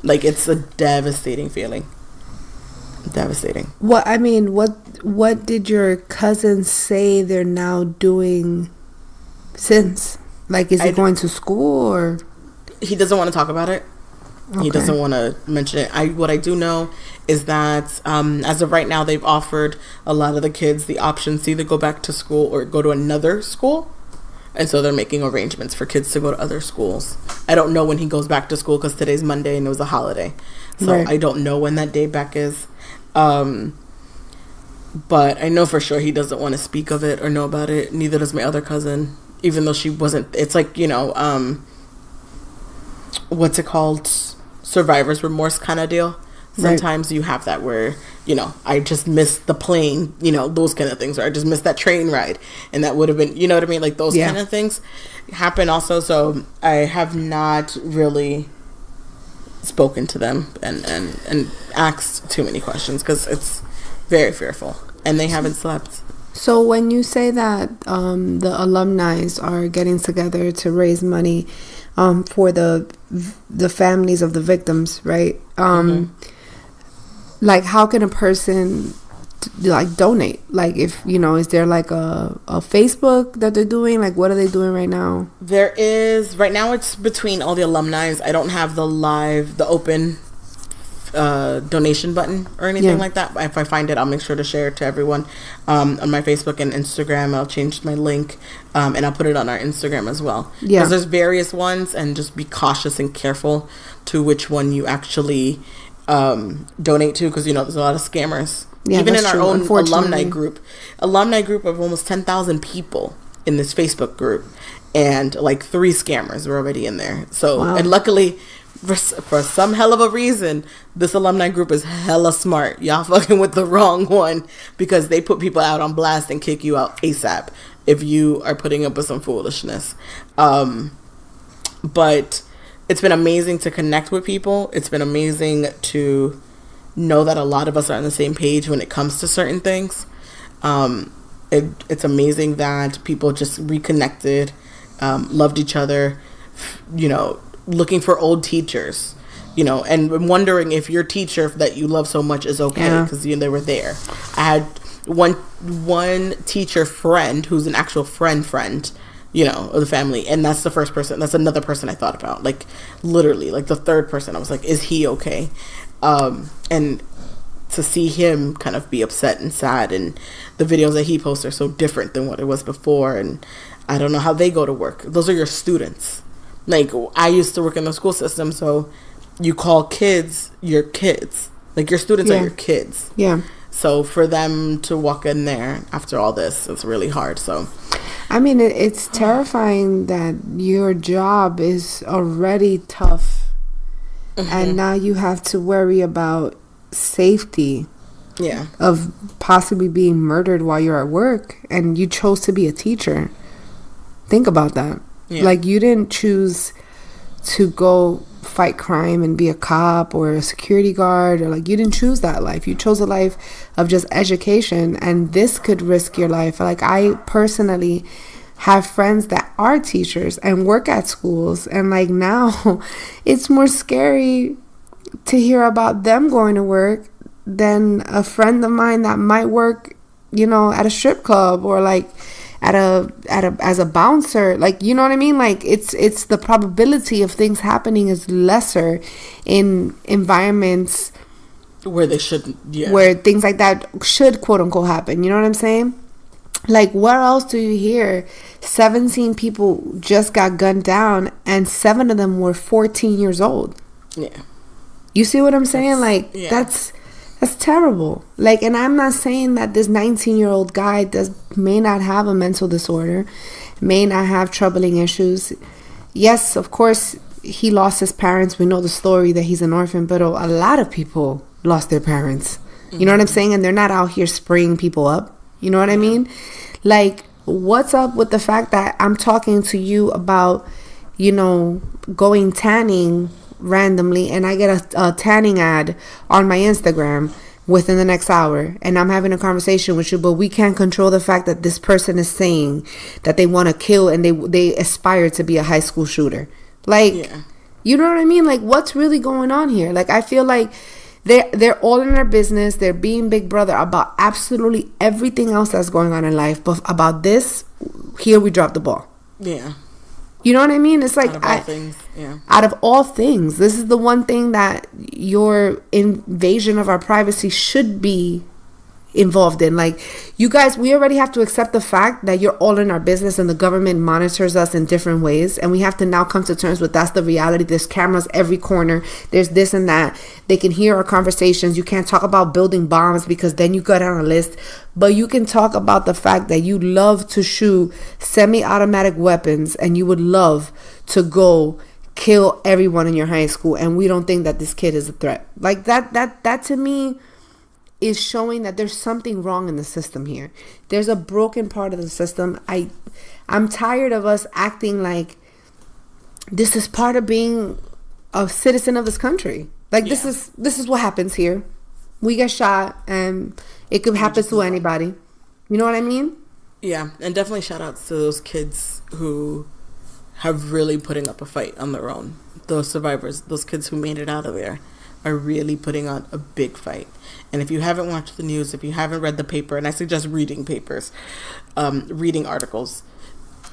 Like, it's a devastating feeling. Devastating. What did your cousins say they're now doing since? Like, is he going to school, or? He doesn't want to talk about it. Okay. He doesn't want to mention it. What I do know is that as of right now, they've offered a lot of the kids the options to either go back to school or go to another school. And so they're making arrangements for kids to go to other schools. I don't know when he goes back to school because today's Monday and it was a holiday. So right. I don't know when that day back is. But I know for sure he doesn't want to speak of it or know about it. Neither does my other cousin, even though she wasn't. It's like, what's it called? Survivor's remorse kind of deal. Sometimes you have that where, I just missed the plane, those kind of things, or I just missed that train ride, and that would have been, you know what I mean? Like, those kind of things happen also. So I have not really spoken to them and asked too many questions because it's very fearful, and they haven't slept. So when you say that the alumni are getting together to raise money for the families of the victims, right? Like, how can a person donate? Like, if is there like a Facebook that they're doing? Like, what are they doing right now? There is right now. It's between all the alumni. I don't have the open donation button or anything like that. If I find it, I'll make sure to share it to everyone on my Facebook and Instagram. I'll change my link and I'll put it on our Instagram as well. Because there's various ones, and just be cautious and careful to which one you actually donate to, because there's a lot of scammers. Even in our own alumni group of almost 10,000 people in this Facebook group, and like 3 scammers were already in there. So and luckily for some hell of a reason, this alumni group is hella smart. Y'all fucking with the wrong one, because they put people out on blast and kick you out ASAP if you are putting up with some foolishness. But it's been amazing to connect with people. It's been amazing to know that a lot of us are on the same page when it comes to certain things. It's amazing that people just reconnected, loved each other, you know, looking for old teachers, you know, and wondering if your teacher that you love so much is okay, because you know, they were there. I had one teacher friend who's an actual friend, you know, of the family, and that's another person I thought about, like literally, like the third person. I was like, is he okay? And to see him kind of be upset and sad, and the videos that he posts are so different than what it was before, and I don't know how they go to work. Those are your students. Like, I used to work in the school system, so you call kids your kids. Like, your students are your kids. Yeah. So for them to walk in there after all this, it's really hard. So, I mean, it's terrifying that your job is already tough, and now you have to worry about safety. Yeah. Of possibly being murdered while you're at work, and you chose to be a teacher. Think about that. Yeah. Like, you didn't choose to go fight crime and be a cop or a security guard, or like, you didn't choose that life. You chose a life of just education, and this could risk your life. Like, I personally have friends that are teachers and work at schools, and like, now it's more scary to hear about them going to work than a friend of mine that might work, you know, at a strip club, or like as a bouncer. Like, you know what I mean? Like, it's the probability of things happening is lesser in environments where they shouldn't, where things like that should, quote unquote, happen. You know what I'm saying? Like, where else do you hear 17 people just got gunned down and 7 of them were 14 years old? Yeah. You see what I'm saying? Like, that's terrible. Like, and I'm not saying that this 19-year-old guy may not have a mental disorder, may not have troubling issues. Yes, of course, he lost his parents. We know the story that he's an orphan, but a lot of people lost their parents. You know what I'm saying? And they're not out here spraying people up. You know what I mean? Like, what's up with the fact that I'm talking to you about, you know, going tanning randomly, and I get a tanning ad on my Instagram within the next hour, and I'm having a conversation with you, but we can't control the fact that this person is saying that they want to kill and they aspire to be a high school shooter. Like, you know what I mean? Like, what's really going on here? Like, I feel like they're all in their business. They're being big brother about absolutely everything else that's going on in life, but about this, here we drop the ball. Yeah. You know what I mean? It's like, out of all things, this is the one thing that your invasion of our privacy should be involved in. Like, you guys, we already have to accept the fact that you're all in our business and the government monitors us in different ways, and we have to now come to terms with that's the reality. There's cameras every corner, there's this and that. They can hear our conversations. You can't talk about building bombs because then you go down a list, but you can talk about the fact that you love to shoot semi-automatic weapons and you would love to go kill everyone in your high school, and we don't think that this kid is a threat. Like, that to me is showing that there's something wrong in the system here. There's a broken part of the system. I'm tired of us acting like this is part of being a citizen of this country. Like, this is what happens here. We get shot, and it could happen to anybody. You know what I mean? Yeah, and definitely shout outs to those kids who have really putting up a fight on their own. Those survivors, those kids who made it out of there, are really putting on a big fight. And if you haven't watched the news, if you haven't read the paper, and I suggest reading papers, reading articles,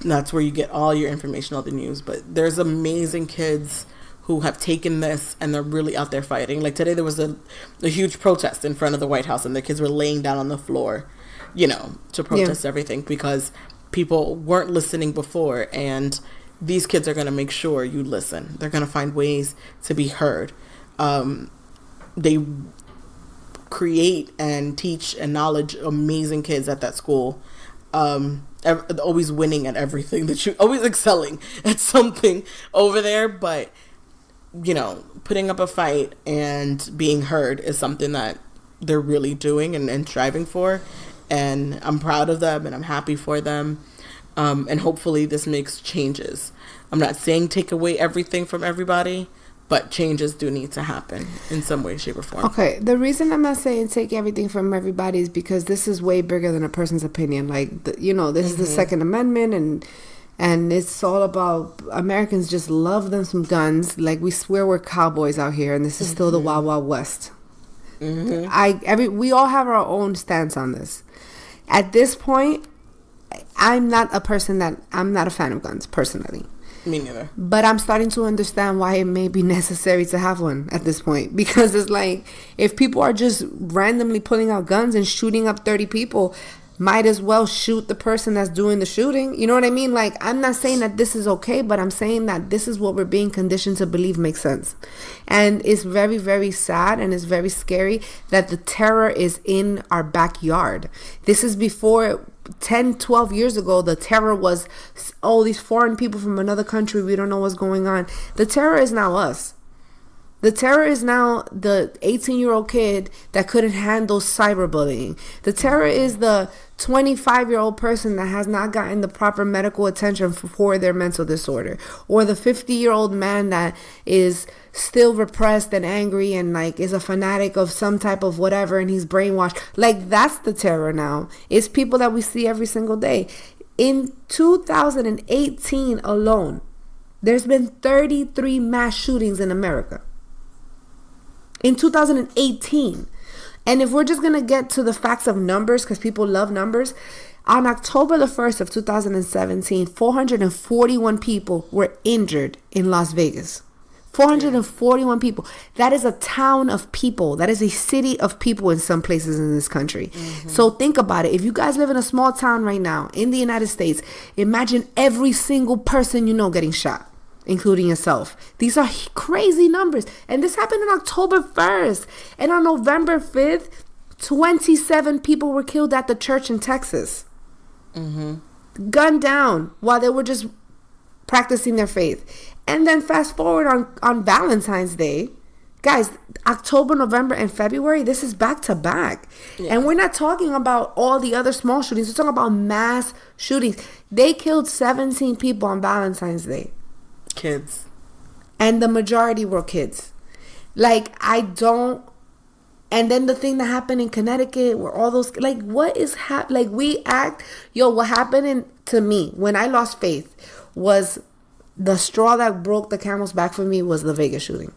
that's where you get all your information, all the news. But there's amazing kids who have taken this and they're really out there fighting. Like, today there was a huge protest in front of the White House, and the kids were laying down on the floor, you know, to protest everything, because people weren't listening before, and these kids are going to make sure you listen. They're going to find ways to be heard. They create and teach and knowledge amazing kids at that school, always winning at everything, that you always excelling at something over there. But putting up a fight and being heard is something that they're really doing and striving for. And I'm proud of them and I'm happy for them. And hopefully this makes changes. I'm not saying take away everything from everybody, but changes do need to happen in some way, shape, or form. Okay, the reason I'm not saying take everything from everybody is because this is way bigger than a person's opinion. Like, this is the Second Amendment, and it's all about Americans just love them some guns. Like, we swear we're cowboys out here, and this is still the Wild Wild West. We all have our own stance on this. At this point, I'm not a fan of guns, personally. Me neither. But I'm starting to understand why it may be necessary to have one at this point. Because it's like, if people are just randomly pulling out guns and shooting up 30 people, might as well shoot the person that's doing the shooting. You know what I mean? Like, I'm not saying that this is okay, but I'm saying that this is what we're being conditioned to believe makes sense. And it's very, very sad and it's very scary that the terror is in our backyard. This is before 10, 12 years ago, the terror was, these foreign people from another country, we don't know what's going on. The terror is now us. The terror is now the 18-year-old kid that couldn't handle cyberbullying. The terror is the 25-year-old person that has not gotten the proper medical attention for their mental disorder. Or the 50-year-old man that is still repressed and angry and like is a fanatic of some type of whatever and he's brainwashed. Like, that's the terror now. It's people that we see every single day. In 2018 alone, there's been 33 mass shootings in America. In 2018. And if we're just going to get to the facts of numbers, because people love numbers, on October the 1st of 2017, 441 people were injured in Las Vegas. 441 people. That is a town of people. That is a city of people in some places in this country. So think about it. If you guys live in a small town right now in the United States, imagine every single person you know getting shot, including yourself. These are crazy numbers. And this happened on October 1st. And on November 5th, 27 people were killed at the church in Texas. Gunned down while they were just practicing their faith. And then fast forward on Valentine's Day. Guys, October, November, and February, this is back to back. Yeah. And we're not talking about all the other small shootings. We're talking about mass shootings. They killed 17 people on Valentine's Day. Kids. And the majority were kids. Like, and then the thing that happened in Connecticut where all those, like, what is happening? Like, what happened to me when I lost faith was the straw that broke the camel's back for me was the Vegas shooting.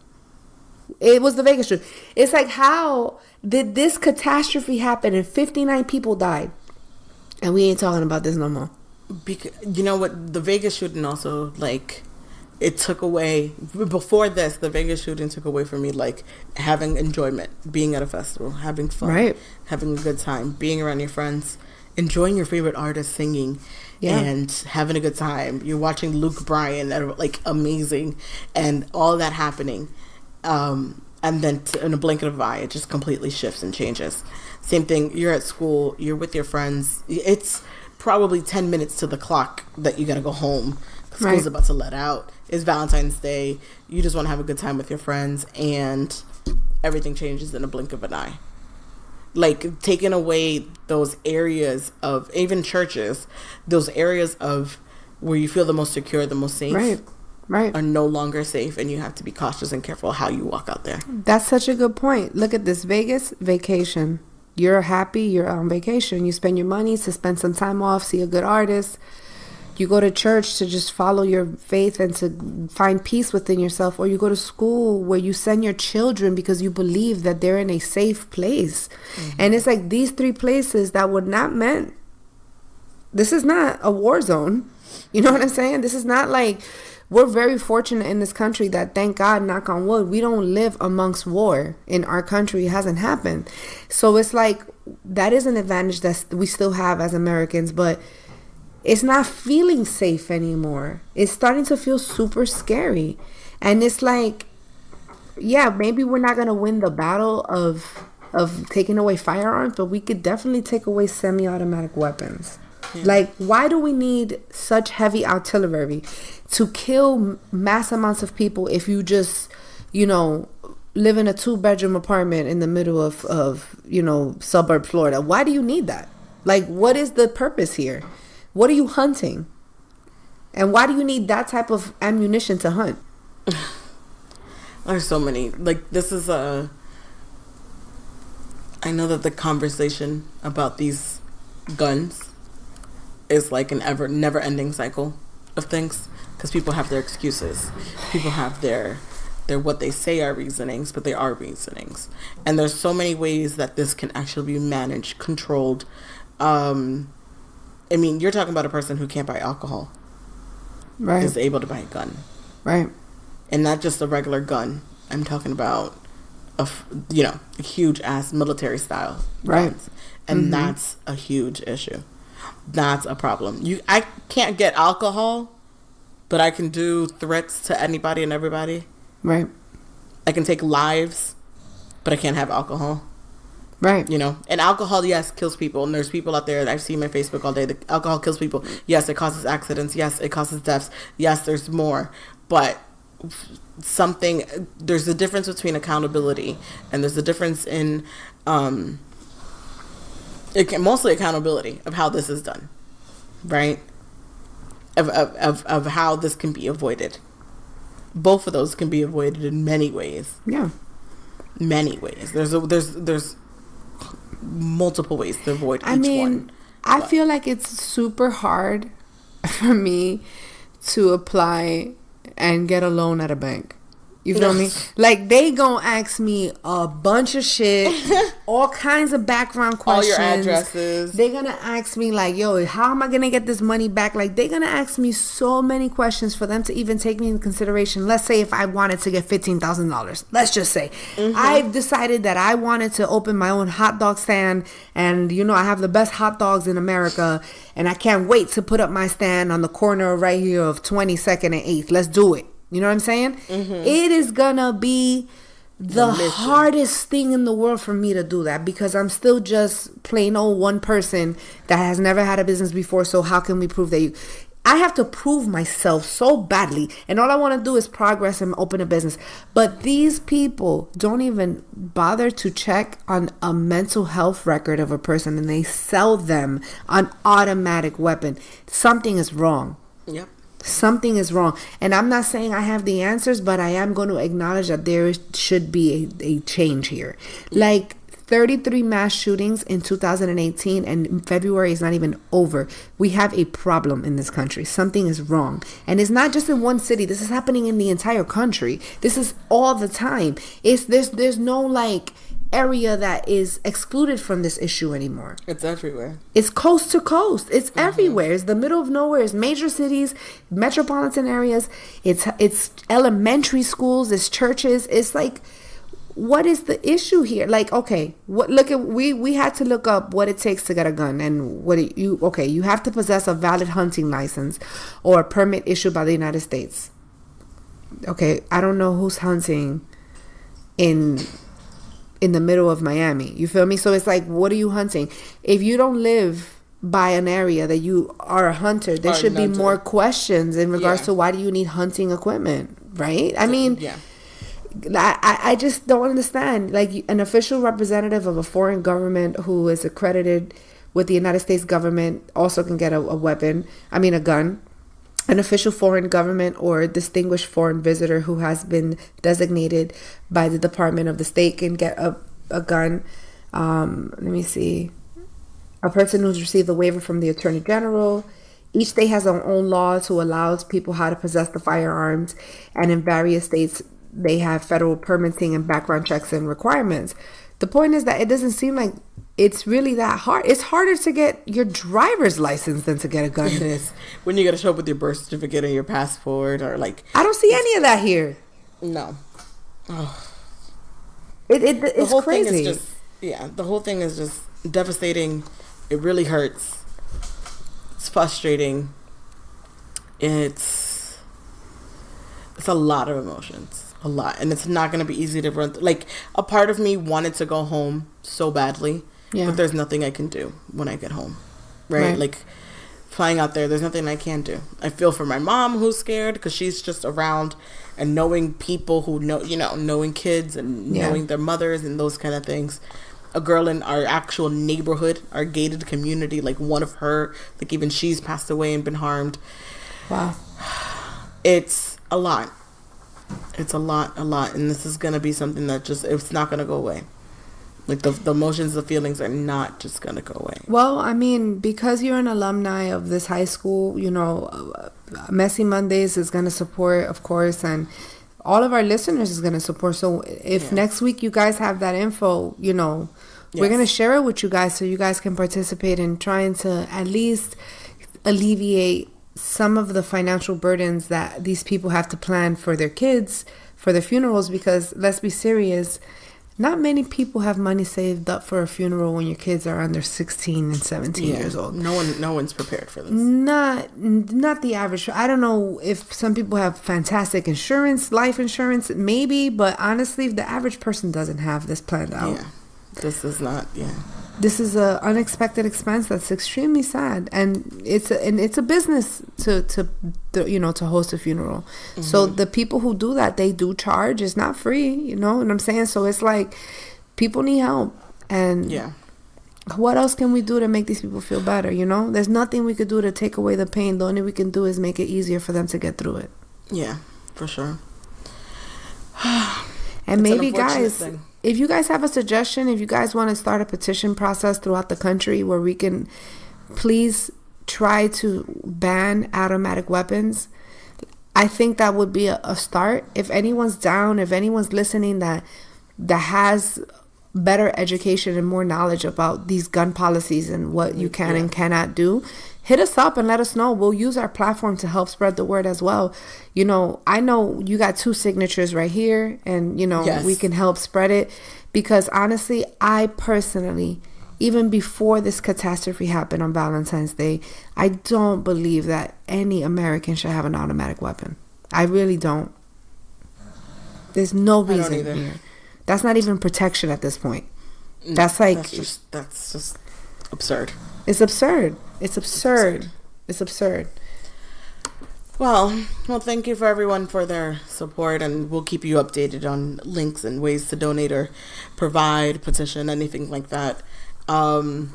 It was the Vegas shooting. It's like, how did this catastrophe happen and 59 people died? And we ain't talking about this no more. Because, you know what? The Vegas shooting also, like, it took away, before this, the Vegas shooting took away from me, like, having enjoyment, being at a festival, having fun, right, having a good time, being around your friends, enjoying your favorite artist singing, and having a good time. You're watching Luke Bryan, like, amazing, and all that happening. And then in a blink of an eye, it just completely shifts and changes. Same thing, you're at school, you're with your friends. It's probably 10 minutes to the clock that you got to go home. School's about to let out. It's Valentine's Day. You just want to have a good time with your friends, and everything changes in a blink of an eye. Like, taking away those areas of, even churches, those areas of where you feel the most secure, the most safe, are no longer safe, and you have to be cautious and careful how you walk out there. That's such a good point. Look at this. Vegas, vacation. You're happy, you're on vacation. You spend your money to spend some time off, see a good artist. You go to church to just follow your faith and to find peace within yourself. Or you go to school where you send your children because you believe that they're in a safe place. And it's like these three places that were not meant. This is not a war zone. You know what I'm saying? This is not like, we're very fortunate in this country that, thank God, knock on wood, we don't live amongst war in our country. It hasn't happened. So it's like, that is an advantage that we still have as Americans, but it's not feeling safe anymore. It's starting to feel super scary. And it's like, yeah, maybe we're not going to win the battle of taking away firearms, but we could definitely take away semi-automatic weapons. Yeah. Like, why do we need such heavy artillery to kill mass amounts of people if you just you know, live in a 2-bedroom apartment in the middle of, you know, suburb Florida. Why do you need that? Like, what is the purpose here? What are you hunting? And why do you need that type of ammunition to hunt? There's so many. Like, this is I know that the conversation about these guns is like an never-ending cycle of things, because people have their excuses. People have their what they say are reasonings, but they are reasonings. And there's so many ways that this can actually be managed, controlled. I mean, you're talking about a person who can't buy alcohol. Right. Is able to buy a gun. Right. And not just a regular gun. I'm talking about a huge ass military style right guns. And that's a huge issue. That's a problem. I can't get alcohol, but I can do threats to anybody and everybody. Right. I can take lives, but I can't have alcohol. Right. You know, and alcohol, yes, kills people. And there's people out there that I've seen my Facebook all day. The alcohol kills people. Yes, it causes accidents. Yes, it causes deaths. Yes, there's more. But there's a difference between accountability, and there's a difference in mostly accountability of how this is done, right? Of how this can be avoided. Both of those can be avoided in many ways. Yeah, many ways. There's multiple ways to avoid each one. I feel like it's super hard for me to apply and get a loan at a bank. You feel me? Like, they gonna ask me a bunch of shit, all kinds of background questions. All your addresses. They gonna ask me like, yo, how am I gonna get this money back? Like, they gonna ask me so many questions for them to even take me into consideration. Let's say if I wanted to get $15,000. Let's just say. I've decided that I wanted to open my own hot dog stand, and, you know, I have the best hot dogs in America, and I can't wait to put up my stand on the corner right here of 22nd and 8th. Let's do it. You know what I'm saying? It is gonna be the hardest thing in the world for me to do that, because I'm still just plain old one person that has never had a business before. So how can we prove that I have to prove myself so badly, and all I want to do is progress and open a business. But these people don't even bother to check on a mental health record of a person, and they sell them an automatic weapon. Something is wrong. Yep. Something is wrong. And I'm not saying I have the answers, but I am going to acknowledge that there should be a change here. Like 33 mass shootings in 2018, and February is not even over. We have a problem in this country. Something is wrong. And it's not just in one city. This is happening in the entire country. This is all the time. There's no like area that is excluded from this issue anymore. It's everywhere. It's coast to coast. It's everywhere. It's the middle of nowhere. It's major cities, metropolitan areas. It's elementary schools. It's churches. It's like, what is the issue here? Like, okay, we had to look up what it takes to get a gun, and you have to possess a valid hunting license or a permit issued by the United States. Okay, I don't know who's hunting in the middle of Miami. You feel me? So it's like, what are you hunting? If you don't live by an area that you are a hunter, there should be more questions in regards to why do you need hunting equipment, right? I mean, I just don't understand. Like, an official representative of a foreign government who is accredited with the United States government also can get a gun. An official foreign government or distinguished foreign visitor who has been designated by the Department of the State can get a gun. Let me see. A person who's received a waiver from the Attorney General. Each state has their own law to allow people how to possess the firearms. And in various states, they have federal permitting and background checks and requirements. The point is that it doesn't seem like it's really that hard. It's harder to get your driver's license than to get a gun. It is. When you got to show up with your birth certificate and your passport, or like, I don't see any of that here. No. Oh. It's the whole crazy. Thing is just, the whole thing is just devastating. It really hurts. It's frustrating. It's a lot of emotions. A lot. And it's not going to be easy to run. Like, a part of me wanted to go home so badly. Yeah. But there's nothing I can do when I get home. Right? Like, flying out there, there's nothing I can do. I feel for my mom who's scared because she's just around and knowing people who know, knowing kids and knowing their mothers and those kind of things. A girl in our actual neighborhood, our gated community, like one of her, like even she's passed away and been harmed. Wow. It's a lot. It's a lot. And this is going to be something that it's not going to go away. Like the emotions, the feelings are not just going to go away. Well, I mean, because you're an alumni of this high school, Messy Mondays is going to support, of course, and all of our listeners is going to support. So if next week you guys have that info, we're going to share it with you guys so you guys can participate in trying to at least alleviate some of the financial burdens that these people have to plan for their kids, for their funerals, because let's be serious, not many people have money saved up for a funeral when your kids are under 16 and 17 years old. No one's prepared for this. Not the average. I don't know if some people have fantastic insurance, life insurance, maybe, but honestly, the average person doesn't have this planned out. Yeah. This is not, This is a unexpected expense that's extremely sad, and it's a business to host a funeral. Mm-hmm. So the people who do that, they do charge. It's not free, you know what I'm saying? So it's like people need help, and what else can we do to make these people feel better? There's nothing we could do to take away the pain. The only we can do is make it easier for them to get through it. Yeah, for sure. And maybe, guys, if you guys have a suggestion, if you guys want to start a petition process throughout the country where we can please try to ban automatic weapons, I think that would be a start. If anyone's down, if anyone's listening that has better education and more knowledge about these gun policies and what you can and cannot do, hit us up and let us know. We'll use our platform to help spread the word as well. I know you got 2 signatures right here, and we can help spread it, because honestly, I personally, even before this catastrophe happened on Valentine's Day, I don't believe that any American should have an automatic weapon. I really don't. There's no reason here. That's not even protection at this point. That's just absurd. It's absurd. It's absurd. It's absurd. Well, thank you for everyone for their support, and we'll keep you updated on links and ways to donate or provide, petition, anything like that. And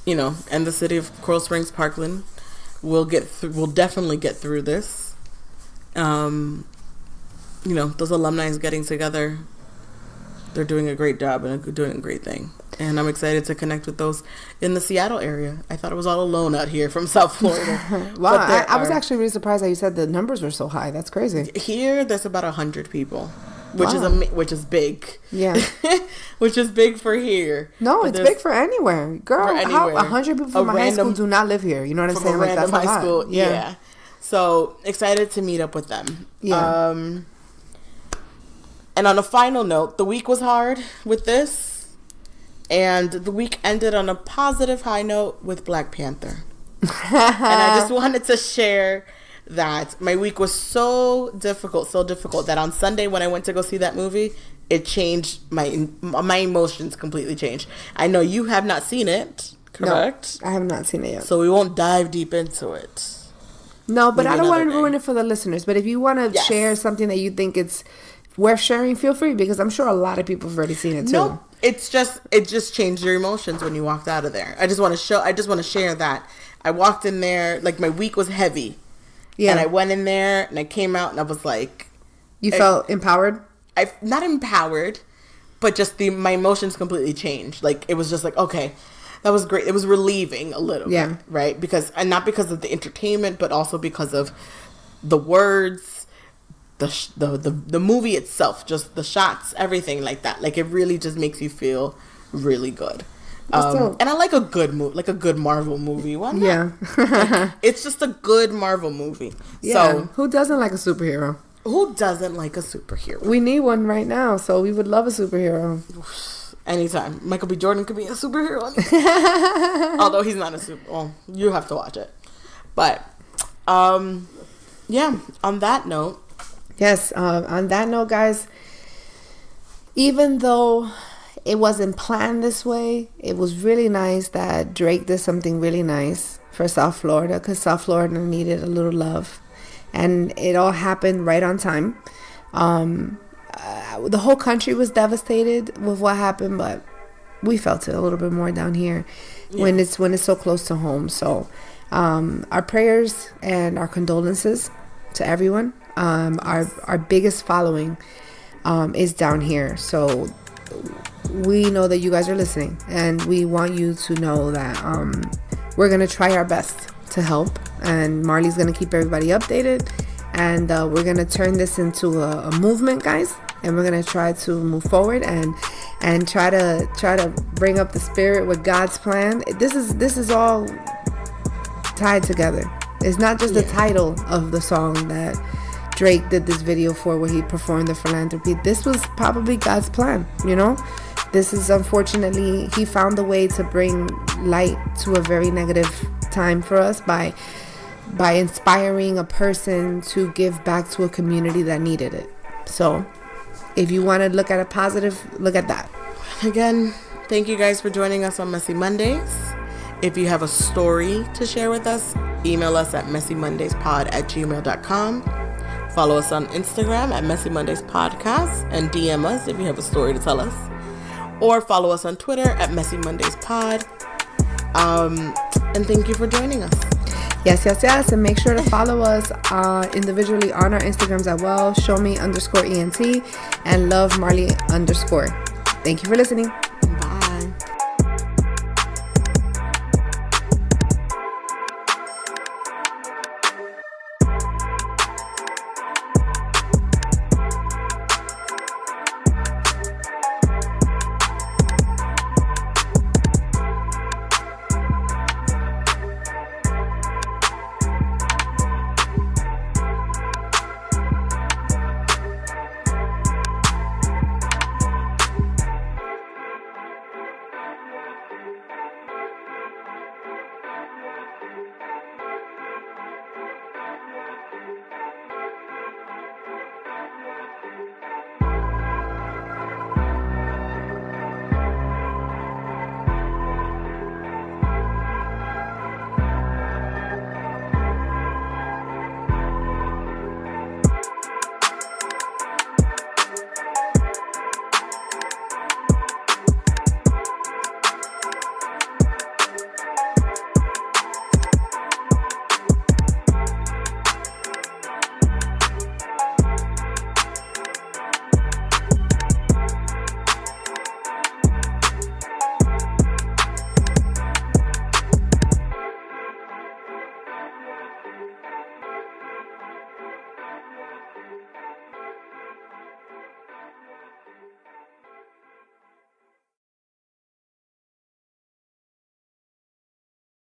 the city of Coral Springs, Parkland, we'll definitely get through this. Those alumni getting together, they're doing a great job and doing a great thing. And I'm excited to connect with those in the Seattle area. I thought I was all alone out here from South Florida. Wow, I was actually really surprised that you said the numbers were so high. That's crazy. Here, there's about 100 people, which is big. Yeah, which is big for here. No, it's big for anywhere, girl. For anywhere. 100 people from my high school do not live here. You know what I'm saying? Like, that's high school. Yeah. So excited to meet up with them. Yeah. And on a final note, the week was hard with this. And the week ended on a positive high note with Black Panther. And I just wanted to share that my week was so difficult that on Sunday when I went to go see that movie, it changed, my emotions completely changed. I know you have not seen it, correct? No, I have not seen it yet. So we won't dive deep into it. No, but I don't want to ruin it for the listeners. But if you want to share something that you think it's worth sharing, feel free, because I'm sure a lot of people have already seen it too. No, it just changed your emotions when you walked out of there. I just want to share that. I walked in there, like, my week was heavy. Yeah. And I went in there and I came out and I was like, you felt empowered? Not empowered, but just my emotions completely changed. Like, it was just like, okay, that was great. It was relieving a little bit, right? And not because of the entertainment, but also because of the words, the movie itself, just the shots, everything like that. Like, it really just makes you feel really good. And I like a good movie, like a good Marvel movie. Why not? Yeah. Like, it's just a good Marvel movie. Yeah. So, who doesn't like a superhero? Who doesn't like a superhero? We need one right now, so we would love a superhero. Anytime. Michael B. Jordan could be a superhero. Although he's not a super. Well, you have to watch it. But, yeah, on that note. Yes, on that note, guys, even though it wasn't planned this way, it was really nice that Drake did something really nice for South Florida, because South Florida needed a little love, and it all happened right on time. The whole country was devastated with what happened, but we felt it a little bit more down here when it's so close to home. So our prayers and our condolences to everyone. Our biggest following is down here, so we know that you guys are listening, and we want you to know that we're gonna try our best to help, and Marley's gonna keep everybody updated, and we're gonna turn this into a movement, guys, and we're gonna try to move forward and try to bring up the spirit with God's plan. This is all tied together. It's not just the title of the song that Drake did this video for, where he performed the philanthropy. This was probably God's plan, you know. This is, unfortunately, he found a way to bring light to a very negative time for us by inspiring a person to give back to a community that needed it. So if you want to look at a positive, look at that. Again, thank you guys for joining us on Messy Mondays. If you have a story to share with us, email us at messymondayspod@gmail.com. Follow us on Instagram at Messy Mondays Podcast, and DM us if you have a story to tell us. Or follow us on Twitter at Messy Mondays Pod. And thank you for joining us. Yes. And make sure to follow us individually on our Instagrams as well. Show me _ENT and love Marley _. Thank you for listening.